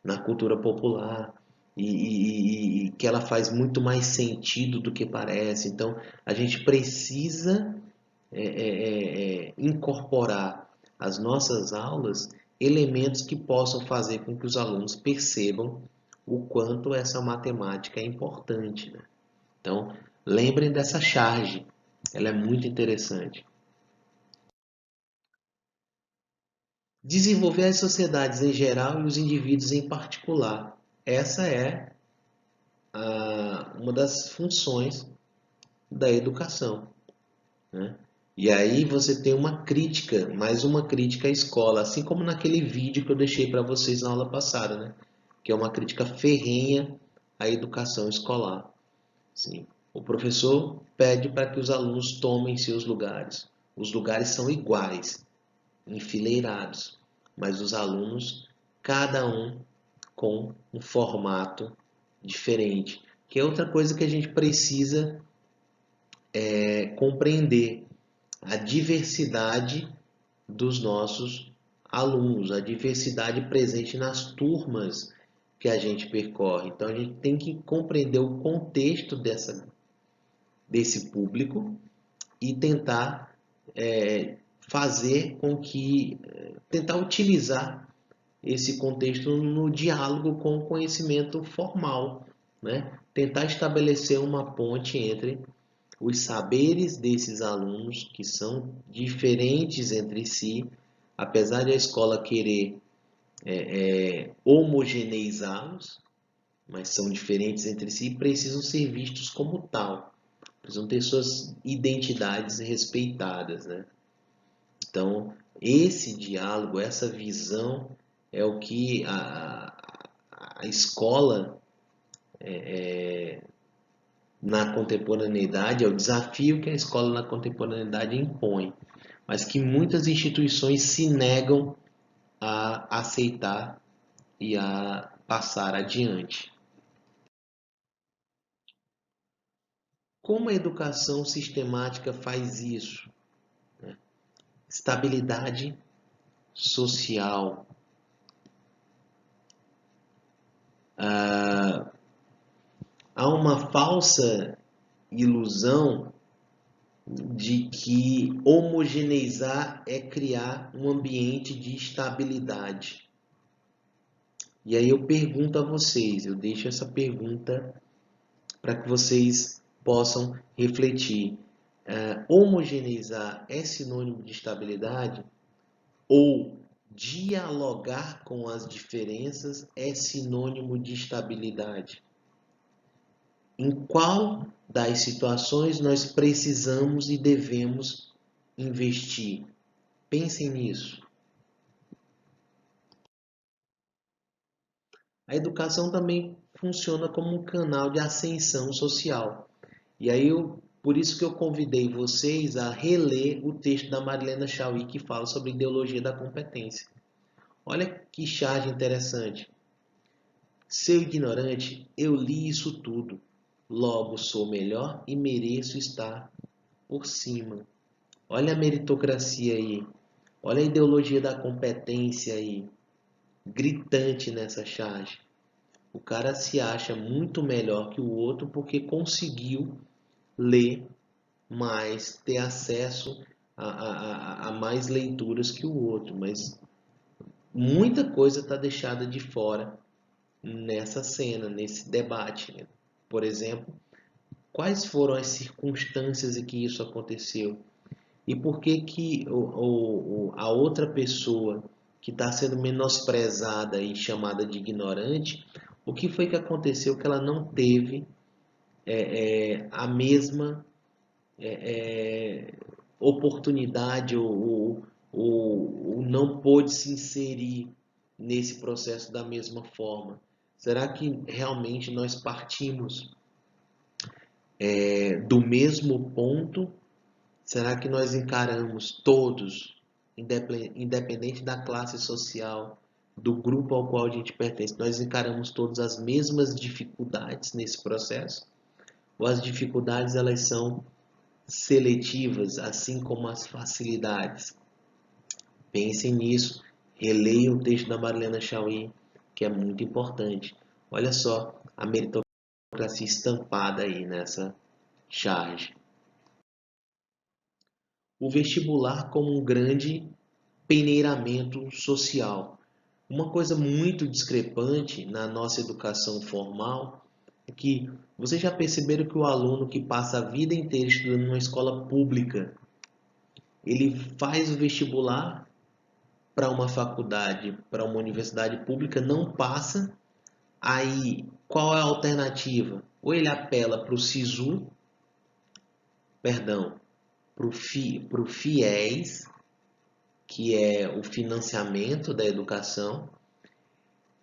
na cultura popular, e que ela faz muito mais sentido do que parece. Então, a gente precisa incorporar às nossas aulas elementos que possam fazer com que os alunos percebam o quanto essa matemática é importante, né? Então, lembrem dessa charge, ela é muito interessante. Desenvolver as sociedades em geral e os indivíduos em particular. Essa é uma das funções da educação, né? E aí você tem uma crítica, mais uma crítica à escola, assim como naquele vídeo que eu deixei para vocês na aula passada, né? Que é uma crítica ferrenha à educação escolar. Sim. O professor pede para que os alunos tomem seus lugares. Os lugares são iguais, enfileirados, mas os alunos, cada um com um formato diferente, que é outra coisa que a gente precisa compreender, a diversidade dos nossos alunos, a diversidade presente nas turmas que a gente percorre. Então a gente tem que compreender o contexto desse público e tentar fazer com que, tentar utilizar esse contexto no diálogo com o conhecimento formal, né? Tentar estabelecer uma ponte entre os saberes desses alunos, que são diferentes entre si, apesar de a escola querer homogeneizá-los, mas são diferentes entre si e precisam ser vistos como tal. Precisam ter suas identidades respeitadas, né? Então, esse diálogo, essa visão é o que a escola na contemporaneidade, é o desafio que a escola na contemporaneidade impõe, mas que muitas instituições se negam a aceitar e a passar adiante. Como a educação sistemática faz isso? Estabilidade social. Há uma falsa ilusão de que homogeneizar é criar um ambiente de estabilidade. E aí eu pergunto a vocês, eu deixo essa pergunta para que vocês possam refletir. Homogeneizar é sinônimo de estabilidade? Ou dialogar com as diferenças é sinônimo de estabilidade? Em qual das situações nós precisamos e devemos investir? Pensem nisso. A educação também funciona como um canal de ascensão social. E aí, por isso que eu convidei vocês a reler o texto da Marilena Chauí que fala sobre ideologia da competência. Olha que charge interessante. Seu ignorante, eu li isso tudo. Logo sou melhor e mereço estar por cima. Olha a meritocracia aí. Olha a ideologia da competência aí. Gritante nessa charge. O cara se acha muito melhor que o outro porque conseguiu ler mais, ter acesso a mais leituras que o outro. Mas muita coisa está deixada de fora nessa cena, nesse debate, né? Por exemplo, quais foram as circunstâncias em que isso aconteceu? E por que que a outra pessoa que está sendo menosprezada e chamada de ignorante, o que foi que aconteceu que ela não teve a mesma oportunidade ou não pôde se inserir nesse processo da mesma forma? Será que realmente nós partimos do mesmo ponto? Será que nós encaramos todos, independente da classe social, do grupo ao qual a gente pertence, nós encaramos todos as mesmas dificuldades nesse processo? Ou as dificuldades elas são seletivas, assim como as facilidades? Pensem nisso, releiam o texto da Marilena Chauí, que é muito importante. Olha só a meritocracia estampada aí nessa charge. O vestibular como um grande peneiramento social. Uma coisa muito discrepante na nossa educação formal é que vocês já perceberam que o aluno que passa a vida inteira estudando numa escola pública, ele faz o vestibular para uma faculdade, para uma universidade pública, não passa, aí qual é a alternativa? Ou ele apela para o SISU, perdão, para o FIES, que é o financiamento da educação,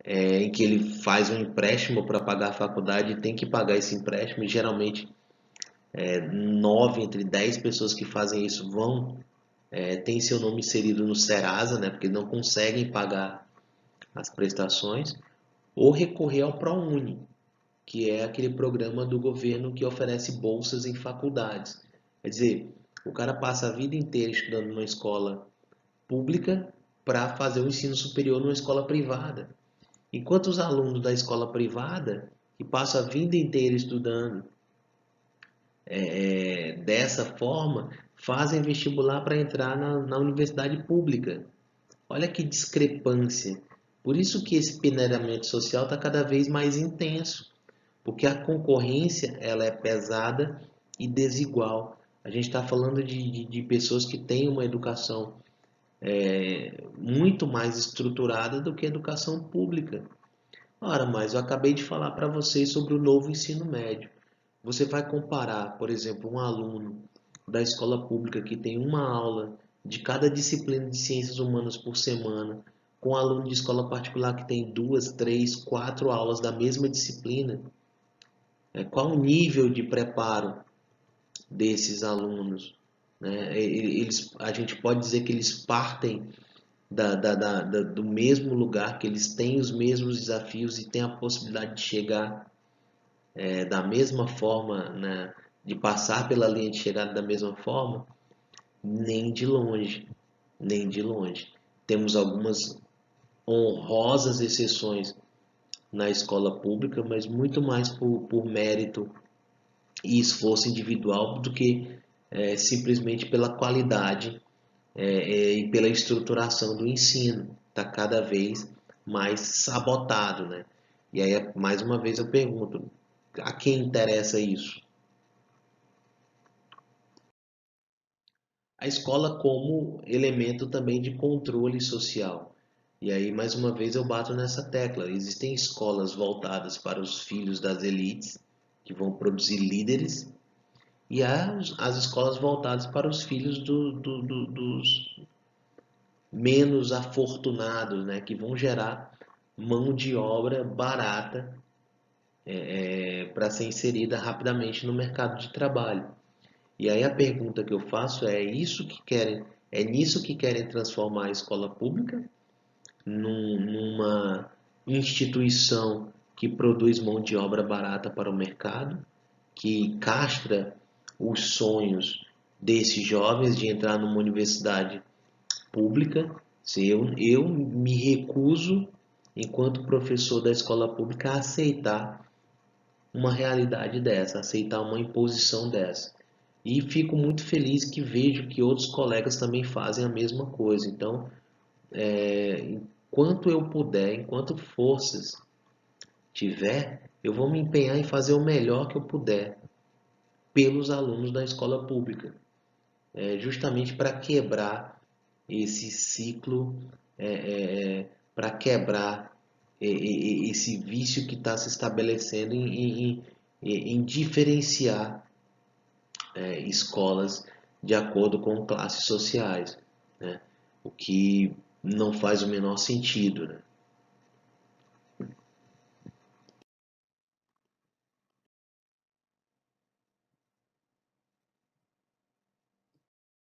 em que ele faz um empréstimo para pagar a faculdade e tem que pagar esse empréstimo, e geralmente 9 entre 10 pessoas que fazem isso tem seu nome inserido no Serasa, né, porque não conseguem pagar as prestações, ou recorrer ao ProUni, que é aquele programa do governo que oferece bolsas em faculdades. Quer dizer, o cara passa a vida inteira estudando numa escola pública para fazer o ensino superior numa escola privada. Enquanto os alunos da escola privada, que passam a vida inteira estudando dessa forma, fazem vestibular para entrar na universidade pública. Olha que discrepância. Por isso que esse peneiramento social está cada vez mais intenso, porque a concorrência ela é pesada e desigual. A gente está falando de pessoas que têm uma educação muito mais estruturada do que a educação pública. Ora, mas eu acabei de falar para vocês sobre o novo ensino médio. Você vai comparar, por exemplo, um aluno da escola pública que tem uma aula de cada disciplina de ciências humanas por semana, com um aluno de escola particular que tem 2, 3, 4 aulas da mesma disciplina. Qual o nível de preparo desses alunos? Né? A gente pode dizer que eles partem do mesmo lugar, que eles têm os mesmos desafios e têm a possibilidade de chegar da mesma forma, né, de passar pela linha de chegada da mesma forma? Nem de longe, nem de longe. Temos algumas honrosas exceções na escola pública, mas muito mais por mérito e esforço individual do que simplesmente pela qualidade e pela estruturação do ensino. Está cada vez mais sabotado, né? E aí, mais uma vez, eu pergunto, a quem interessa isso? A escola como elemento também de controle social. E aí, mais uma vez, eu bato nessa tecla. Existem escolas voltadas para os filhos das elites, que vão produzir líderes, e há as escolas voltadas para os filhos menos afortunados, né, que vão gerar mão de obra barata para ser inserida rapidamente no mercado de trabalho. E aí a pergunta que eu faço é nisso que querem transformar a escola pública, numa instituição que produz mão de obra barata para o mercado, que castra os sonhos desses jovens de entrar numa universidade pública. Se eu me recuso, enquanto professor da escola pública, a aceitar uma realidade dessa, aceitar uma imposição dessa. E fico muito feliz que vejo que outros colegas também fazem a mesma coisa. Então, enquanto eu puder, enquanto forças tiver, eu vou me empenhar em fazer o melhor que eu puder pelos alunos da escola pública, justamente para quebrar esse ciclo, para quebrar esse vício que está se estabelecendo em diferenciar escolas de acordo com classes sociais, né? O que não faz o menor sentido, né?